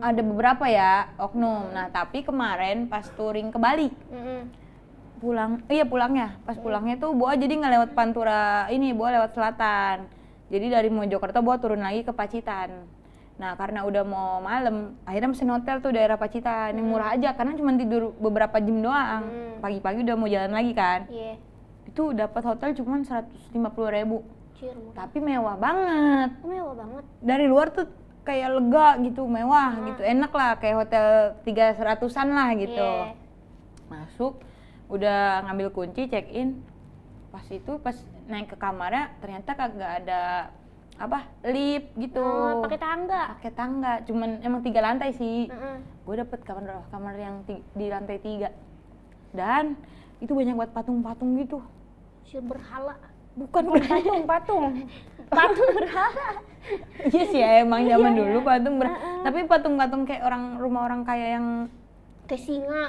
Ada beberapa ya oknum. Nah tapi kemarin pas touring ke Bali pulangnya pas pulangnya tuh Boa jadi nggak lewat Pantura ini, Boa lewat selatan. Jadi dari Mojokerto Boa turun lagi ke Pacitan. Nah karena udah mau malam, akhirnya mesen hotel tuh daerah Pacitan yang murah aja karena cuma tidur beberapa jam doang. Pagi-pagi udah mau jalan lagi kan. Iya. Itu dapat hotel cuma 150.000. Cier, murah. Tapi mewah banget. Mewah banget. Dari luar tuh kayak lega gitu, mewah gitu, enak lah kayak hotel 300-an lah gitu. Iya. Masuk, udah ngambil kunci, check in. Pas naik ke kamarnya ternyata kagak ada lift gitu. Pakai tangga. Pakai tangga, cuman emang 3 lantai sih. Gue dapet kamar yang di lantai 3. Dan itu banyak buat patung-patung gitu. Si berhala. Bukan Patung. Patung berhala. Iya sih ya, emang zaman dulu tapi patung-patung kayak rumah orang kaya yang Kayak singa.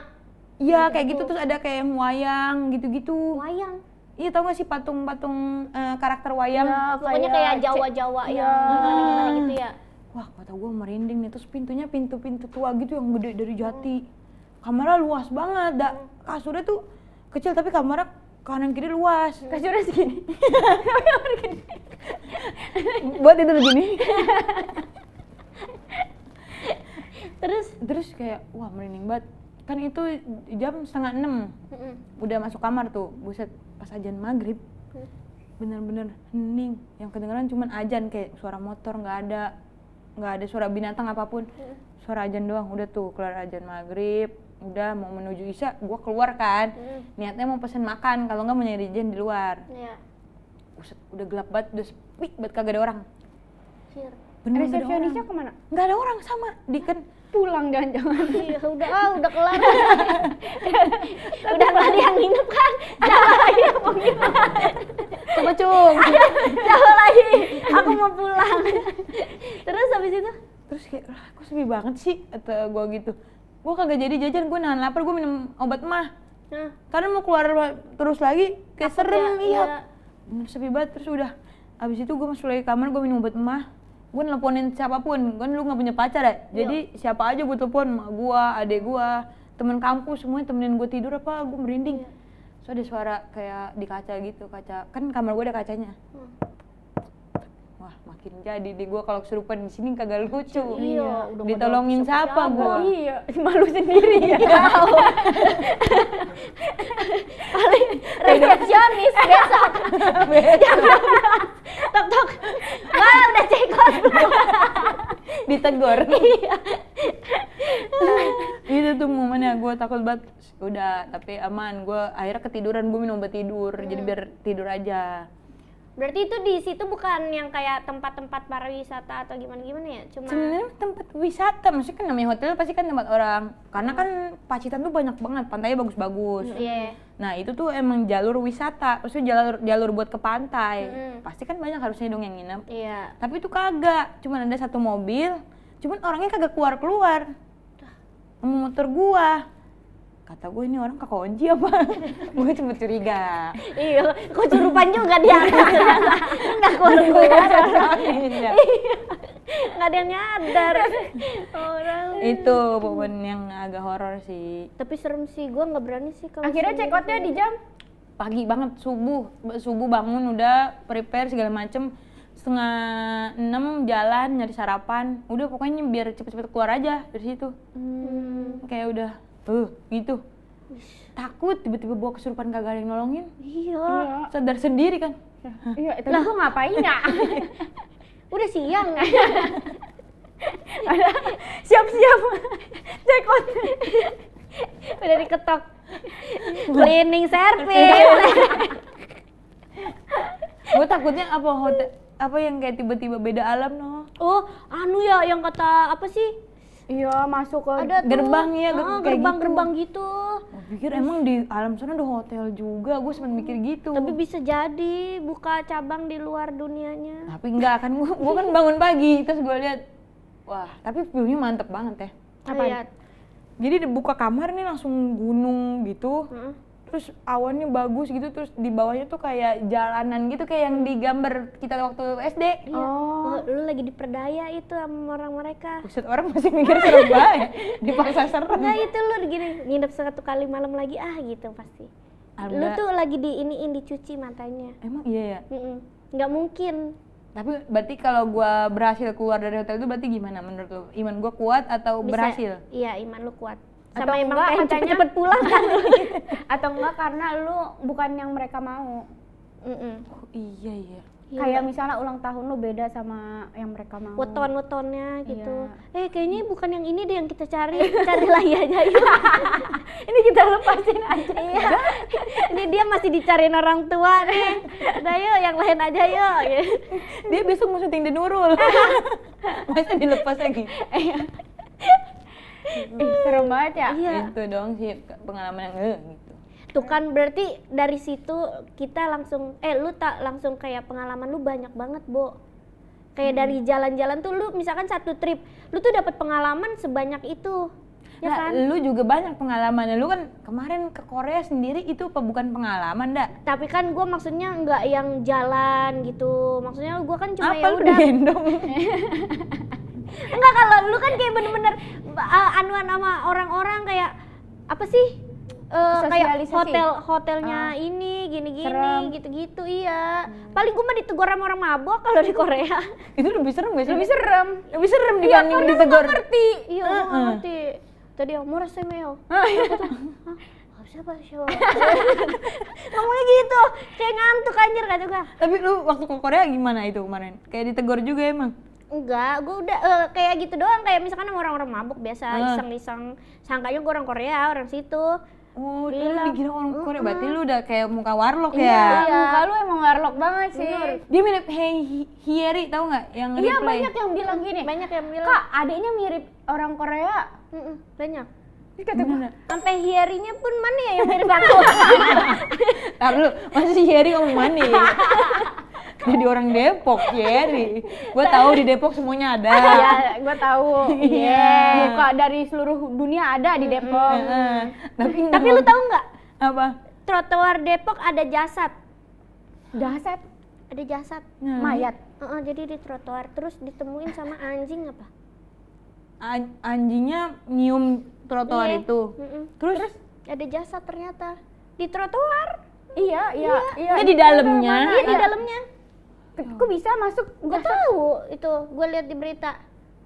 iya kayak gitu, terus ada kayak yang wayang gitu-gitu. Wayang. Iya, tau gak sih patung-patung karakter wayang? Ya, Pokoknya kayak Jawa-Jawa yang gimana gitu ya. Wah, kata gue merinding nih. Terus pintunya pintu tua gitu yang gede dari jati. Kamarnya luas banget, kasurnya tuh kecil tapi kamarnya kanan kiri luas. Kasurnya segini. Buat tidur gini. Terus kayak wah merinding banget. Kan itu jam 5:30. Udah masuk kamar tuh, buset, pas azan maghrib bener-bener hening. Yang kedengeran cuman azan, kayak suara motor nggak ada suara binatang apapun. Suara azan doang. Udah tuh kelar azan maghrib, udah mau menuju isya, gua keluar kan. Niatnya mau pesen makan, kalau nggak mau nyari jajan di luar. Iya. Buset, udah gelap banget, udah sepi banget, kagak ada orang. Sir. Bener nggak ada orang. Resepsionisnya kemana? Nggak ada orang, sama kan Pulang jangan-jangan. Iya, udah kelar. Udah kelar yang nginep kan. Jangan lagi apa gimana? coba cung. Jangan lagi. Aku mau pulang. Terus habis itu? Terus kayak lah kok sepi banget sih, kata gue gitu. Gue kagak jadi jajan, gue nahan lapar, gue minum obat mah. Karena mau keluar terus lagi kayak serem. Iya. Bener sepi banget. Terus udah abis itu gue masuk lagi kamar, gue minum obat mah. Gue nelponin siapapun, kan lu gak punya pacar ya? Jadi siapa aja gue telepon, mak gue, adek gue, temen kampus, semuanya temenin gue tidur apa, gue merinding. So ada suara kayak di kaca gitu, kan kamar gue ada kacanya. Wah makin jadi deh gue kalau kesurupan di sini kagak lucu. Iya, udah ditolongin siapa gue? Iya, malu sendiri ya. Paling resepsionis besok. Jam 12. Tok. Malah udah cekot. Ditegur. Iya. Itu tuh momennya gue takut banget. Udah, tapi aman. Gue akhirnya ketiduran, gue minum obat tidur. Jadi biar tidur aja. Berarti itu di situ bukan yang kayak tempat-tempat pariwisata atau gimana ya? Cuma sebenarnya tempat wisata, maksudnya kan namanya hotel pasti kan tempat orang. Karena kan Pacitan tuh banyak banget, pantainya bagus-bagus. Iya. Nah itu tuh emang jalur wisata, maksudnya jalur buat ke pantai. Pasti kan banyak harusnya dong yang nginep. Iya. Tapi itu kagak, cuman ada satu mobil, cuman orangnya kagak keluar. Sama motor gua. Kata gue ini orang kekunci apa? Gue cuma curiga. Iya, kesurupan juga dia ternyata. Enggak keluar. Iya. Nggak ada yang nyadar. Orang. Itu momen yang agak horor sih. Tapi serem sih, gue nggak berani sih kalau. Akhirnya check outnya di jam? Pagi banget, subuh bangun udah prepare segala macem. 5:30 jalan nyari sarapan. Udah pokoknya biar cepet-cepet keluar aja dari situ. Kayak udah gitu. Takut tiba-tiba bawa kesurupan kagak ada yang nolongin. Iya. Sadar sendiri kan. Iya, itu gue ngapain ya? Udah siang. Siap-siap. Check out. Udah diketok. Cleaning service. Gue takutnya apa yang kayak tiba-tiba beda alam noh. Oh, anu ya yang kata apa sih? Iya, masuk ke Ada gerbang ya, kayak gerbang gitu. Gue pikir emang di alam sana ada hotel juga, gue sempet mikir gitu. Tapi bisa jadi buka cabang di luar dunianya. Tapi enggak kan, gue kan bangun pagi terus gue lihat, wah tapi view-nya mantep banget ya. Lihat. Jadi buka kamar nih langsung gunung gitu, terus awannya bagus gitu, terus di bawahnya tuh kayak jalanan gitu kayak yang digambar kita waktu SD. Iya. Oh, lu lagi diperdaya itu sama orang mereka. Buset, orang masih mikir serem banget, dipaksa serem. Enggak, itu lu gini, nginep 1 kali malam lagi gitu pasti. Lu tuh lagi dicuci matanya. Emang iya ya? Nggak mungkin. Tapi berarti kalau gua berhasil keluar dari hotel itu berarti gimana menurut lu? Iman gua kuat atau Bisa, berhasil? Iya, iman lu kuat. Atau Sama emang enggak, pengen katanya- cepet-cepet pulang kan. atau enggak karena lu bukan yang mereka mau. Oh, iya. kayak misalnya ulang tahun lu beda sama yang mereka mau. Weton-wetonnya gitu. Iya. Kayaknya bukan yang ini deh yang kita cari. Cari lagi aja yuk. Ini kita lepasin aja. Iya. Ini dia masih dicariin orang tua nih. Udah yuk, yang lain aja yuk. Dia besok mau syuting di Nurul. Masa dilepas lagi? Serem banget ya. Iya. Itu dong sih pengalaman yang gitu. Tuh kan berarti dari situ kita langsung lu tak langsung kayak pengalaman lu banyak banget, Bo. Kayak dari jalan-jalan tuh lu misalkan satu trip, lu tuh dapat pengalaman sebanyak itu. Ya Nah, kan? lu juga banyak pengalaman. Lu kan kemarin ke Korea sendiri itu apa bukan pengalaman, Dak? Tapi kan gue maksudnya nggak yang jalan gitu. Maksudnya gue kan cuma Apa ya lu udah. digendong? Enggak, kalau lu kan kayak bener-bener anuan sama orang-orang kayak apa sih? Kayak Sosialisasi. hotelnya ini gini-gini Serem. gitu-gitu iya. Paling gue mah ditegur sama orang mabok kalau di Korea. Itu lebih serem gak sih? Lebih serem. Lebih serem Iya, dibanding karena ditegur. nggak ngerti. Iya, gue nggak ngerti. Tadi yang murah semeo. Siapa? Ngomongnya gitu, kayak ngantuk anjir kata gue. Tapi lu waktu ke Korea gimana itu kemarin? Kayak ditegur juga emang? Enggak, gue udah kayak gitu doang, kayak misalkan sama orang-orang mabuk biasa, iseng-iseng, sangkanya gue orang Korea, orang situ. Oh, lu Bilang. dikira orang Korea, berarti lu udah kayak muka warlock Iya, ya? muka lu emang warlock banget sih. Dia mirip Hey Hyeri, tahu nggak? Yang Iya, replay. banyak yang bilang gini. Banyak yang bilang. Kak, adiknya mirip orang Korea. Banyak. Terus kata gue, Sampai Hyeri-nya pun mana ya yang mirip aku? Tar lu, masa si Hyeri ngomong mana? Jadi orang Depok, Hyeri. Gua tahu di Depok semuanya ada. Iya, gue tahu. Iya. Muka dari seluruh dunia ada di Depok. Tapi lu tahu nggak? Apa? Trotoar Depok ada jasad. Dasar Ada jasad. mayat. Jadi di trotoar terus ditemuin sama anjing apa? Anjingnya nyium trotoar Iya. itu. Terus? Ada jasad ternyata di trotoar. Iya. Ini di dalamnya? Iya, di dalamnya. Kok bisa masuk? Gue tahu itu, gue lihat di berita.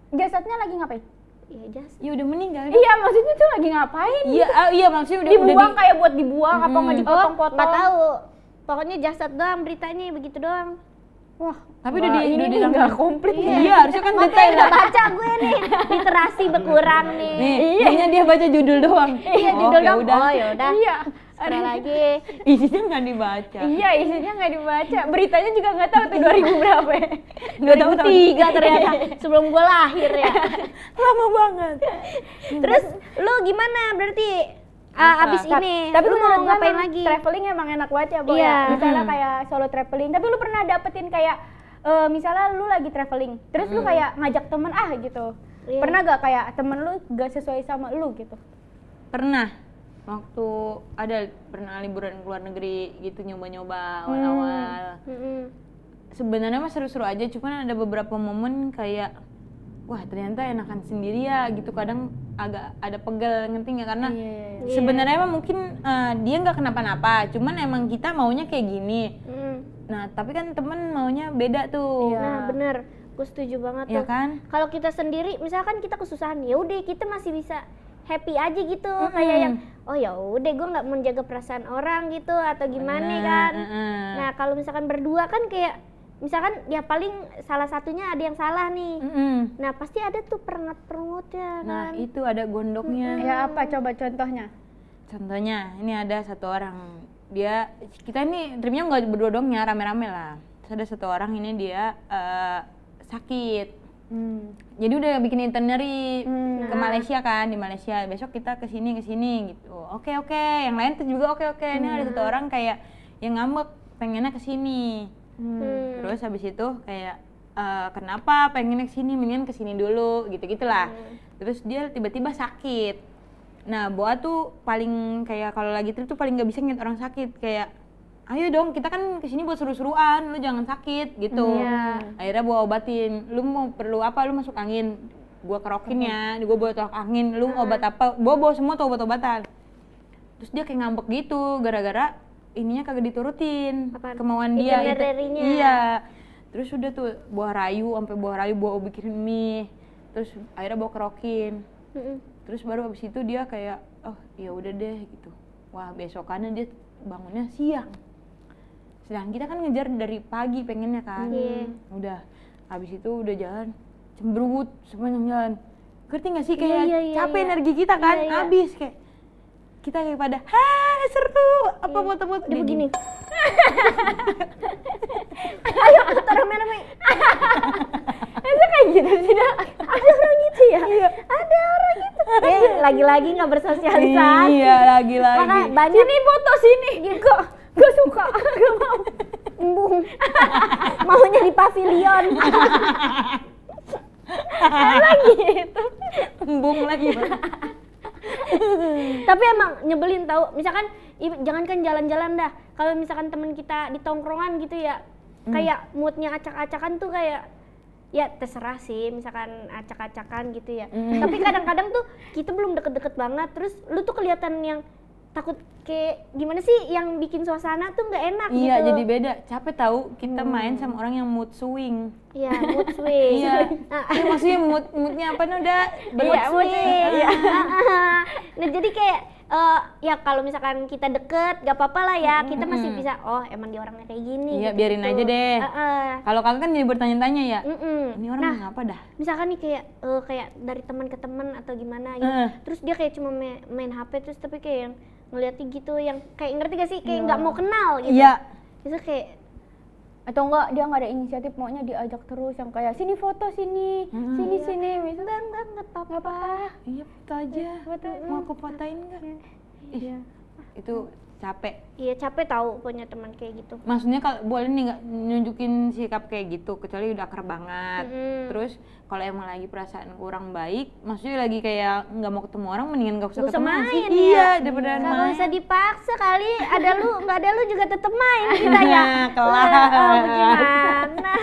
Jasadnya lagi ngapain? Iya jasad. Ya udah meninggal. Iya, maksudnya tuh lagi ngapain? Iya, iya maksudnya udah Dibuang di- kayak buat dibuang apa nggak dipotong-potong? Nggak tahu. Pokoknya jasad doang beritanya begitu doang. Wah, Tapi udah ini udah nih nggak komplit. Iya, harusnya kan Makanya detail nggak lah. baca gue nih, literasi berkurang nih. Nih, kayaknya dia baca judul doang. Iya, Oh, judul ya dong. udah. Oh ya udah. Iya. Scroll lagi. Isinya nggak dibaca. Iya, isinya nggak dibaca. Beritanya juga nggak tahu tuh 2000 berapa ya. Nggak tahu tahun. 2003 ternyata sebelum gue lahir ya. Lama banget. Terus lu gimana berarti abis ini? Tapi lu mau ngapain lagi? Traveling emang enak banget ya, Bo Iya. ya. Misalnya kayak solo traveling. Tapi lu pernah dapetin kayak misalnya lu lagi traveling, terus lu kayak ngajak temen gitu. Iya. Pernah gak kayak temen lu gak sesuai sama lu gitu? Pernah. Waktu pernah liburan ke luar negeri gitu nyoba-nyoba awal-awal. Sebenarnya mah seru-seru aja, cuman ada beberapa momen kayak wah ternyata enakan sendiri ya gitu, kadang agak ada pegel, ngerti nggak? Karena sebenarnya emang mungkin dia nggak kenapa-napa, cuman emang kita maunya kayak gini. Nah tapi kan temen maunya beda tuh. Nah bener, gue setuju banget Ya tuh. kan? Kalau kita sendiri, misalkan kita kesusahan, ya udah kita masih bisa happy aja gitu, kayak yang oh ya udah gue nggak menjaga perasaan orang gitu atau gimana kan. Nah kalau misalkan berdua kan kayak misalkan ya paling salah satunya ada yang salah nih. Nah pasti ada tuh perengat-perengutnya kan. Nah itu ada gondoknya. Ya apa coba contohnya? Contohnya ini ada satu orang, kita ini tripnya nggak berdua doang ya, rame-rame lah. Terus ada satu orang ini dia sakit. Jadi udah bikin itinerary ke Malaysia kan, di Malaysia besok kita ke sini gitu. Oke, yang lain tuh juga oke. Ini ada satu orang kayak yang ngambek pengennya ke sini. Terus habis itu kayak kenapa pengennya ke sini, mendingan ke sini dulu gitu-gitulah. Terus dia tiba-tiba sakit. Nah, Boa tuh paling kayak kalau lagi trip tuh paling nggak bisa ngeliat orang sakit, kayak ayo dong kita kan kesini buat seru-seruan, lu jangan sakit gitu. Akhirnya Boa obatin, lu mau perlu apa, lu masuk angin, gua kerokin ya, gua bawa tolak angin, lu obat apa, Boa bawa semua tuh obat-obatan. Terus dia kayak ngambek gitu gara-gara ininya kagak diturutin. Apaan? Kemauan dia itu. Itinerary-nya. Iya. Terus udah tuh Boa rayu, sampai Boa rayu Boa bikin mie. Terus akhirnya Boa kerokin. Terus baru abis itu dia kayak oh ya udah deh gitu. Wah besokannya dia bangunnya Sedangkan kita kan ngejar dari pagi pengennya kan. Udah, habis itu udah jalan cemberut sepanjang jalan. Ngerti gak sih kayak capek energi kita kan, habis kayak kita kayak pada, seru, apa foto-foto dia begini. Ayo foto rame-rame. Itu kayak gitu sih dah. Ada orang gitu ya? Iya. Ada orang gitu. Lagi-lagi nggak bersosialisasi. Iya, lagi-lagi. Makanya banyak. Sini foto sini. Gak suka, gak mau. Embung. Maunya di pavilion. Lagi itu. Embung lagi. Tapi emang nyebelin tahu. Misalkan jangankan jalan-jalan dah. Kalau misalkan temen kita di tongkrongan gitu ya, kayak moodnya acak-acakan tuh kayak ya terserah sih, misalkan acak-acakan gitu ya. Tapi kadang-kadang tuh kita belum deket-deket banget, terus lu tuh kelihatan yang takut kayak gimana sih yang bikin suasana tuh nggak enak gitu. Iya, jadi beda. Capek tahu kita main sama orang yang mood swing. Iya, mood swing. Iya. Iya, maksudnya moodnya apa nih udah Mood swing. Iya. Nah jadi kayak ya kalau misalkan kita deket gak apa-apa lah ya, kita masih bisa emang dia orangnya kayak gini. Iya, gitu, biarin aja deh. Kalau kakak kan jadi bertanya-tanya ya. Ini orang ngapa dah? Misalkan nih kayak dari teman ke teman atau gimana gitu. Terus dia kayak cuma main HP terus tapi kayak yang ngeliatin gitu, yang kayak ngerti gak sih kayak nggak mau kenal gitu. Iya. Itu kayak atau enggak dia nggak ada inisiatif, maunya diajak terus yang kayak sini foto sini, sini misalnya nggak apa-apa. Iya, foto aja. Mau aku fotoin nggak? Iya. Itu capek. Iya capek tahu punya teman kayak gitu. Maksudnya kalau boleh nih nggak nunjukin sikap kayak gitu, kecuali udah akrab banget. Terus kalau emang lagi perasaan kurang baik, maksudnya lagi kayak nggak mau ketemu orang, mendingan nggak usah Nggak usah ketemu main sih. ya. Iya, daripada Nggak main. usah dipaksa kali, ada lu nggak ada lu juga tetep main kita ya. Kelar. Gimana?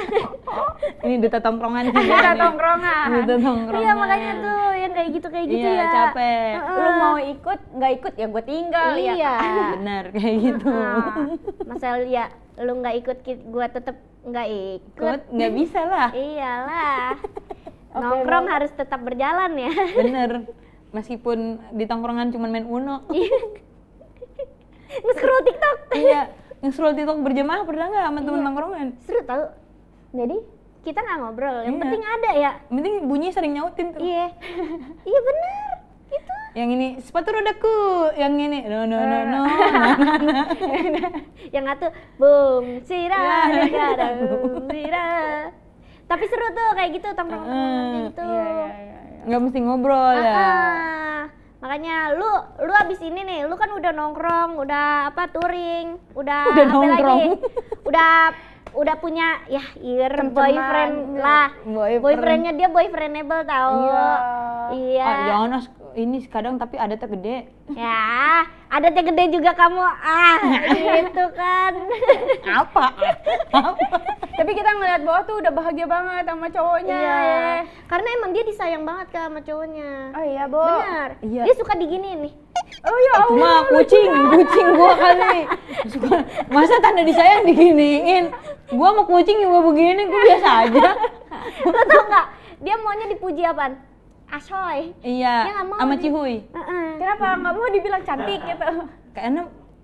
Ini duta tongkrongan sih. Kita tongkrongan. Duta tongkrongan. Iya makanya tuh yang kayak gitu Iya, ya. capek. Lu mau ikut nggak ikut ya gue tinggal ya. Iya. Benar kayak gitu. Masa ya lu nggak ikut gua tetep nggak ikut. Ikut nggak bisa lah. Iyalah. Nongkrong harus tetap berjalan ya. Bener. Meskipun di tongkrongan cuma main Uno. Nge-scroll TikTok. Iya. Nge-scroll TikTok berjamaah pernah nggak sama temen tongkrongan? Seru tau. Jadi Kita nggak ngobrol. Yang Iya. penting ada ya. Yang penting bunyinya sering nyautin tuh. Iya. Iya bener. Gitu. Yang ini sepatu rodaku, yang ini no. Yang satu boom sira negara boom sira. Tapi seru tuh kayak gitu tongkrong kayak gitu. iya. Nggak mesti ngobrol ya. Makanya lu abis ini nih, lu kan udah nongkrong, udah touring, udah Udah apa nongkrong. lagi? Udah punya ya boyfriend lah. Boyfriendnya dia boyfriendable tau. Iya. Jangan ini kadang tapi ada tuh gede. Ya, adatnya gede juga kamu. Gitu kan. Apa? Tapi kita ngeliat bawah tuh udah bahagia banget sama cowoknya. Iya. Karena emang dia disayang banget Kak sama cowoknya. Oh iya, Bo. Benar. Iya. Dia suka diginiin nih. Oh ya Allah. Cuma kucing gua kali. Masa tanda disayang diginiin? Gua sama kucing juga begini, gua biasa aja. Lo tau nggak? Dia maunya dipuji apaan? Asoy. Iya, Dia nggak mau sama di- Cihuy. Kenapa nggak mau dibilang cantik gitu? Karena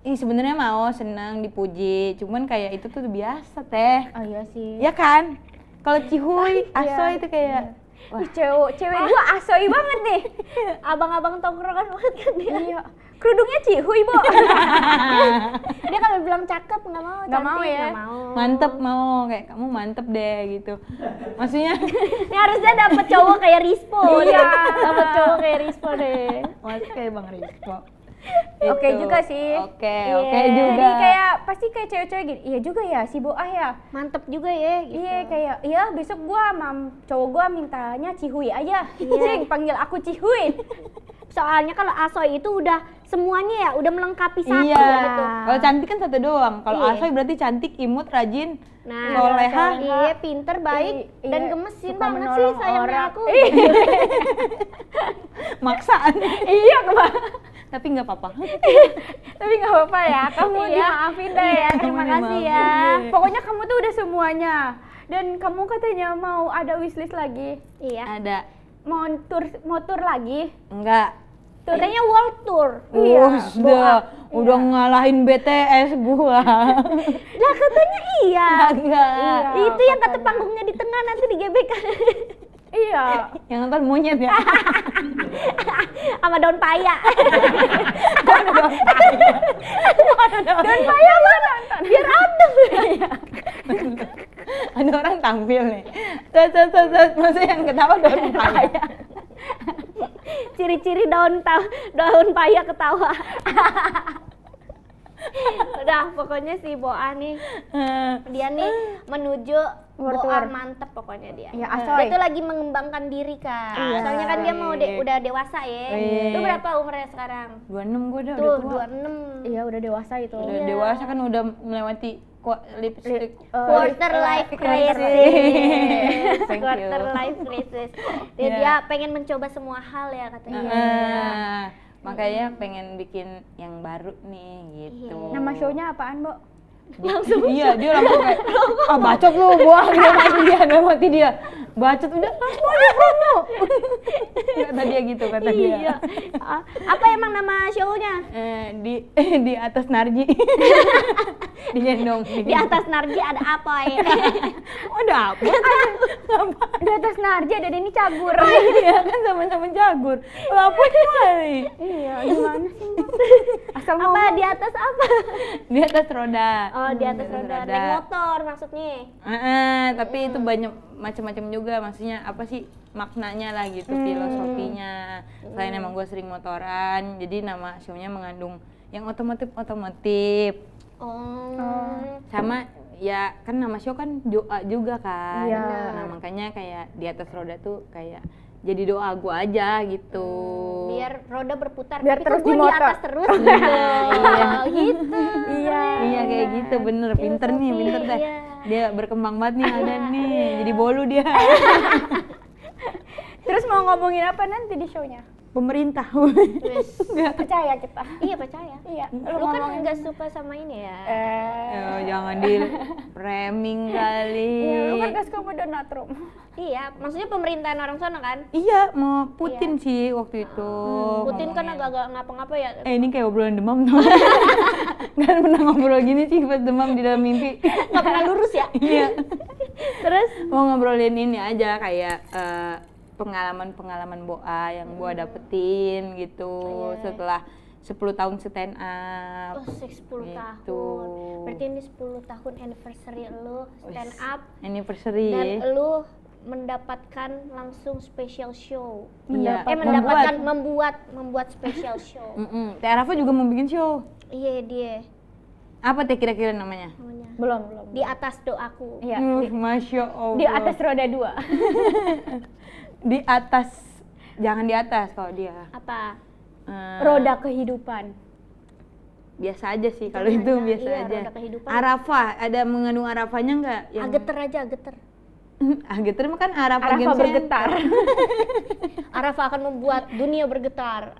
sebenarnya mau senang dipuji, cuman kayak itu tuh biasa teh. Oh iya sih. Ya kan? Kalau Cihuy, Asoy itu kayak wah, Ih, cewek gua asoy banget nih. Abang-abang tongkrongan banget kan dia. Iya. Kerudungnya Cihuy, Bo. Dia kalau bilang cakep nggak mau, Nggak mau cantik, ya? nggak mau. mantep mau kayak kamu mantep deh gitu. Maksudnya Ini harusnya dapet cowok kayak Rispo. Iya. Dapet cowok kayak Rispo deh. masih kayak Bang Rizko. Oke Gitu. juga sih. Oke Iya. juga. Jadi kayak pasti kayak cewek-cewek gini. Iya juga ya si Boah ya. Mantep juga ya. Gitu. Iya kayak iya besok gua sama cowok gua mintanya Cihuy aja. Cing panggil aku Cihuy. Soalnya kalau Asoy itu udah semuanya ya, udah melengkapi satu Iya. gitu. Kalau cantik kan satu doang. Kalau Iya. Asoy berarti cantik, imut, rajin, Nah, soleha. iya, pinter, baik, Iya, dan gemesin suka banget sih menolong sayangnya orang. aku. maksaan. Iya kemana? Tapi nggak apa-apa. Tapi nggak apa-apa ya. Kamu Iya. dimaafin deh. Iya, terima Kamu kasih ya. dimaafin. Pokoknya kamu tuh udah semuanya. Dan kamu katanya mau ada wishlist lagi. Iya. Ada Mau tur lagi. enggak? Katanya world tour. Iya, Udah ngalahin BTS gua. Lah katanya iya. Kagak. Iya, Itu yang kata panggungnya di tengah nanti digebekan. Iya. Yang nonton monyet ya. Sama daun paya. Dan payah mana? Biar adem. Ada orang tampil nih. Set. Masa yang ketawa daun paya. Ciri-ciri daun paya ketawa. Udah, pokoknya si Boa nih, dia nih menuju World Boa tour. mantep pokoknya dia. Ya, Dia asoy. tuh lagi mengembangkan diri kan. Iya. Soalnya kan dia mau udah dewasa ya. Iya. Lu berapa umurnya sekarang? 26 gua udah Tuh, tua. 26. Iya, udah dewasa itu. Udah Iya. dewasa kan udah melewati lipstick. Quarter life crisis. Thank you. Quarter life crisis. Iya. Dia pengen mencoba semua hal ya katanya. Makanya pengen bikin yang baru nih gitu. Nama show-nya apaan, Bo? Iya, dia langsung kayak bacot lu, buang dia mati dia. Bacot udah langsung aja promo. Kata dia gitu, kata dia. Iya. Apa emang nama show-nya? Di atas Narji. Digendong. Di atas Narji ada apa ya? Oh, ada apa? Di atas Narji ada Denny Cagur. Iya kan sama-sama jagur. Apa kali? Iya, gimana sih, Mbak? Asal Apa ngomong. di atas apa? Di atas roda. Oh, di atas roda. Naik motor maksudnya. Tapi itu banyak macam-macam juga, maksudnya apa sih maknanya lah gitu, filosofinya. Selain emang gue sering motoran, jadi nama show-nya mengandung yang otomotif. Oh. Sama ya kan nama show kan doa juga kan. Iya. Nah makanya kayak di atas roda tuh kayak jadi doa gue aja gitu. Biar roda berputar. Biar tapi terus kok gua di di motor. atas terus gitu. Gitu. Iya. Iya kayak gitu, bener, pinter nih, pinter deh. Iya. Dia berkembang banget nih, ada nih, jadi bolu dia. Terus mau ngomongin apa nanti di show-nya? Pemerintah. Wes. Percaya kita. Iya percaya. Iya. Lu kan nggak suka sama ini ya. Jangan di framing kali. Iya, lu kan gak suka sama Donald Trump. Iya, maksudnya pemerintahan orang sana kan. Iya, mau Putin sih waktu itu. Putin kan ngomongin. agak-agak ngapa-ngapa ya. Ini kayak obrolan demam tau. Gak pernah ngobrol gini sih pas demam di dalam mimpi. Nggak pernah lurus ya. Iya. Terus Mau ngobrolin ini aja kayak pengalaman-pengalaman Boa yang gua dapetin gitu setelah 10 tahun stand up. 10 Gitu. tahun. Berarti ini 10 tahun anniversary lu stand up Anniversary. dan lu mendapatkan langsung special show. Iya. Mendapatkan membuat special show. Teh Arafa juga mau bikin show. Iya dia Apa teh kira-kira namanya? namanya. Belum. Di atas doaku. Iya. Masya Allah. Di atas roda 2. Di atas, jangan di atas kalau dia. Apa? Roda kehidupan. Biasa aja sih kalau itu biasa iya, aja. roda kehidupan. Arafah, ada mengandung Arafahnya nggak? Geter aja, geter. Geter mah kan Arafah Arafa Game bergetar. Arafah akan membuat dunia bergetar.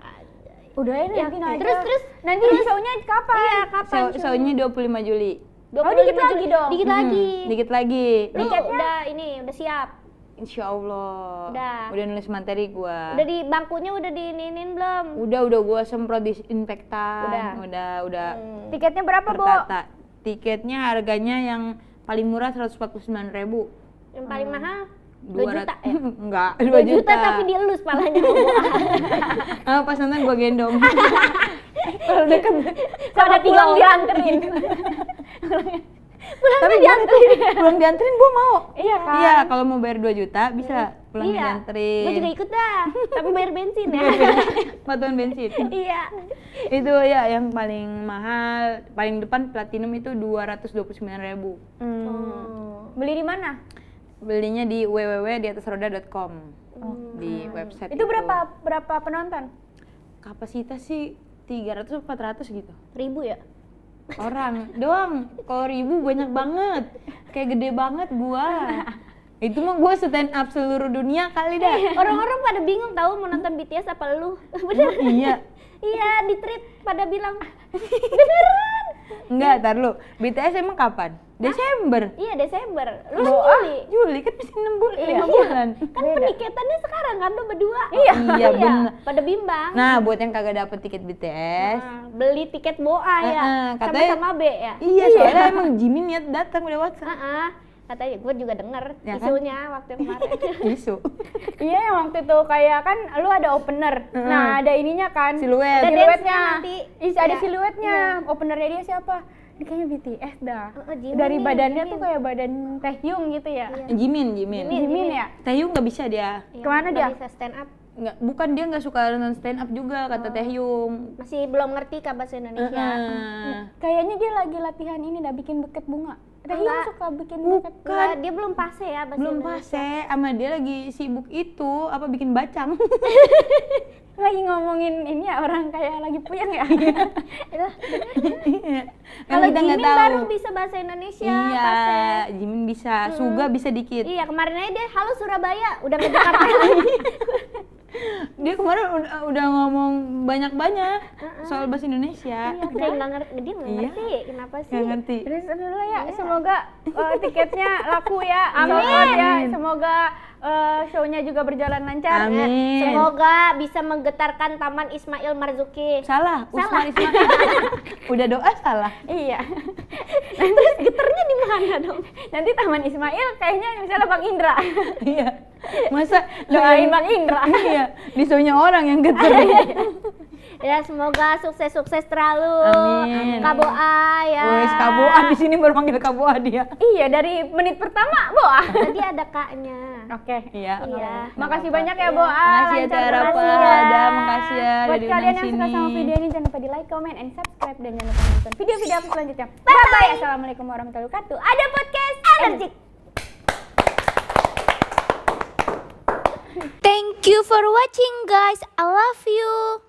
Udah ya, nanti aja. Terus nanti show-nya kapan? Iya, kapan? Show-nya 25 Juli. dikit lagi dong. Dikit lagi. Dikit lagi. Lu udah siap. Insya Allah. Udah nulis materi gua. Udah di bangkunya udah diinin belum? Udah gua semprot disinfektan. Udah. Tiketnya berapa, Bo? Tertata. Tiketnya harganya yang paling murah 149.000. Yang paling mahal 2 juta ya? Enggak, 2 juta tapi dielus palanya sama Boa. pas nonton gua gendong. Kalau deket. Kalau ada pulang dianterin. Tapi pulang dianterin gua mau. Iya kan? Iya, kalau mau bayar 2 juta bisa pulang dianterin. Gue juga ikut dah, tapi bayar bensin ya. Bantuan bensin. Iya. Itu ya yang paling mahal, paling depan platinum itu 229.000. Beli di mana? Belinya di www.diatasroda.com. Di website Itu berapa penonton? Kapasitas sih 300 400 gitu. 1000 ya? Orang doang. Kalau 1000 banyak banget. Kayak gede banget gua. Itu mah gua stand up seluruh dunia kali dah. Orang-orang pada bingung tahu mau nonton BTS apa lu. Bener? Iya. Iya, di tweet pada bilang Enggak, tar lu. BTS emang kapan? Desember. iya Desember. Lu kan Doa Juli. Juli kan masih 6 bulan, Iya. 5 bulan. Kan peniketannya sekarang kan lu berdua. Iya, bener. Pada bimbang. Nah, buat yang kagak dapet tiket BTS, Beli tiket boa ya. katanya- Sama-sama B ya. iya soalnya emang Jimin niat datang udah WhatsApp. Katanya gue juga denger Ya kan? isunya waktu yang kemarin. Isu. Iya, yang waktu itu kayak kan lu ada opener. Nah, ada ininya kan. Siluet. Ada Ada siluetnya. dance-nya nanti. Ada Iya. siluetnya. Openernya dia siapa? Ini kayaknya BTS dah. Jimin Dari nih, badannya Jimin. tuh kayak badan Taehyung gitu ya. Jimin. Jimin ya? Taehyung nggak bisa dia. Iya, Kemana nggak dia? bisa stand up. Nggak, bukan dia nggak suka nonton stand up juga kata Taehyung. Masih belum ngerti kah bahasa Indonesia. Kayaknya dia lagi latihan ini dah bikin buket bunga. Taehyung Enggak. suka bikin buket. Enggak, dia belum pase ya bahasa Belum Indonesia. pase, sama dia lagi sibuk itu apa bikin bacang. Lagi ngomongin ini ya, orang kayak lagi puyeng ya. Iya. Kan Kalau kita nggak Jimin tahu. baru bisa bahasa Indonesia. Iya, pase. Jimin bisa, Suga bisa dikit. Iya, kemarin aja dia halo Surabaya, udah ke Jakarta lagi. Dia kemarin udah ngomong banyak-banyak soal bahasa Indonesia. Iya, kayak nggak ngerti, dia nggak Iya. ngerti kenapa sih. Nggak ngerti. Terus dulu ya, semoga tiketnya laku ya. Amin. Sold out ya. Semoga show-nya juga berjalan lancar. Amin. Semoga bisa menggetarkan Taman Ismail Marzuki. Salah, Usman Ismail. Udah doa salah. Iya. Terus getarnya di mana dong? Nanti Taman Ismail kayaknya misalnya Bang Indra. Iya. Masa Doain Bang Indra. Iya, di show-nya orang yang getar. Ya semoga sukses-sukses terlalu. Amin. Kaboa ya. Wes Kaboa di sini baru manggil Kaboa dia. Iya, dari menit pertama, Boa. Tadi ada kaknya. Oke. Iya. Iya. Makasih banyak ya, Boa. Makasih ya Lancar Tara, terus Pak. ya. Ada, makasih ya udah Buat diundang kalian yang suka sini. sama video ini, jangan lupa di like, comment, and subscribe. Dan jangan lupa nonton video-video aku selanjutnya. Bye-bye. Assalamualaikum warahmatullahi wabarakatuh. Ada podcast Energik. Thank you for watching guys. I love you.